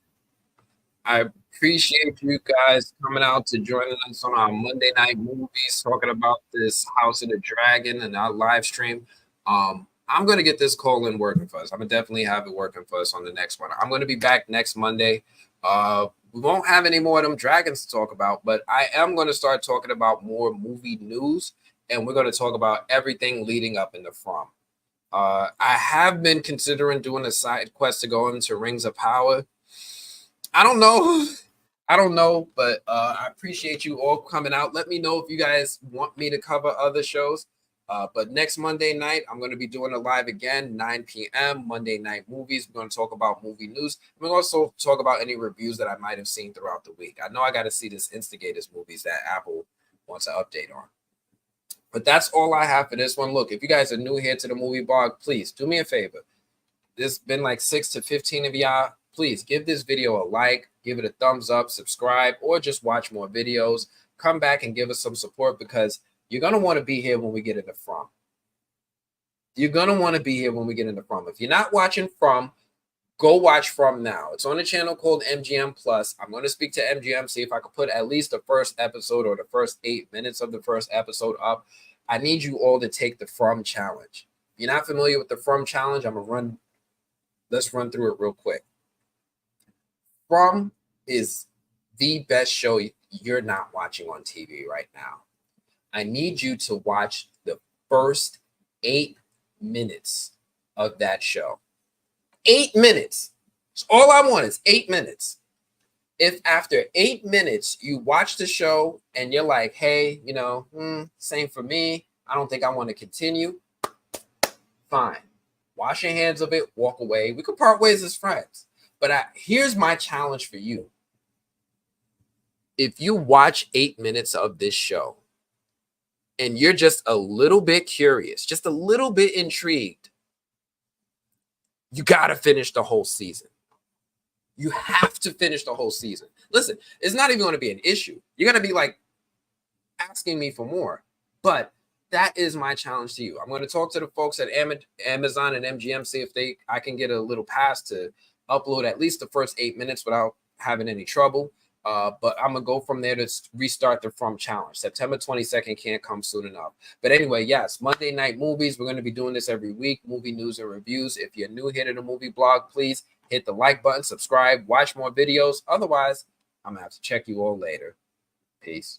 Speaker 1: I appreciate you guys coming out to join us on our Monday night movies, talking about this House of the Dragon and our live stream. I'm gonna get this call in working for us. I'm gonna definitely have it working for us on the next one. I'm gonna be back next Monday. We won't have any more of them dragons to talk about, but I am gonna start talking about more movie news and we're going to talk about everything leading up in the From. I have been considering doing a side quest to go into Rings of Power. I don't know. I don't know, but I appreciate you all coming out. Let me know if you guys want me to cover other shows. But next Monday night, I'm going to be doing a live again, 9 p.m., Monday Night Movies. We're going to talk about movie news. We're going to also talk about any reviews that I might have seen throughout the week. I know I got to see this Instigators movies that Apple wants to update on. But that's all I have for this one. Look, if you guys are new here to the movie blog, please do me a favor. There's been like 6 to 15 of y'all. Please give this video a like, give it a thumbs up, subscribe, or just watch more videos. Come back and give us some support because you're going to want to be here when we get into From. You're going to want to be here when we get into From. If you're not watching From, go watch From now. It's on a channel called MGM Plus. I'm going to speak to MGM, see if I can put at least the first episode or the first 8 minutes of the first episode up. I need you all to take the From challenge. If you're not familiar with the From challenge, let's run through it real quick. From is the best show you're not watching on TV right now. I need you to watch the first 8 minutes of that show. 8 minutes. That's all I want is 8 minutes. If after 8 minutes you watch the show and you're like, hey, same for me, I don't think I want to continue, fine. Wash your hands of it, walk away. We could part ways as friends. But here's my challenge for you. If you watch 8 minutes of this show and you're just a little bit curious, just a little bit intrigued, you got to finish the whole season. You have to finish the whole season. Listen, it's not even going to be an issue. You're going to be like asking me for more. But that is my challenge to you. I'm going to talk to the folks at Amazon and MGM, see if I can get a little pass to upload at least the first 8 minutes without having any trouble. But I'm going to go from there to restart the From challenge. September 22nd can't come soon enough. But anyway, yes, Monday Night Movies. We're going to be doing this every week, movie news and reviews. If you're new here to the movie blog, please hit the like button, subscribe, watch more videos. Otherwise, I'm going to have to check you all later. Peace.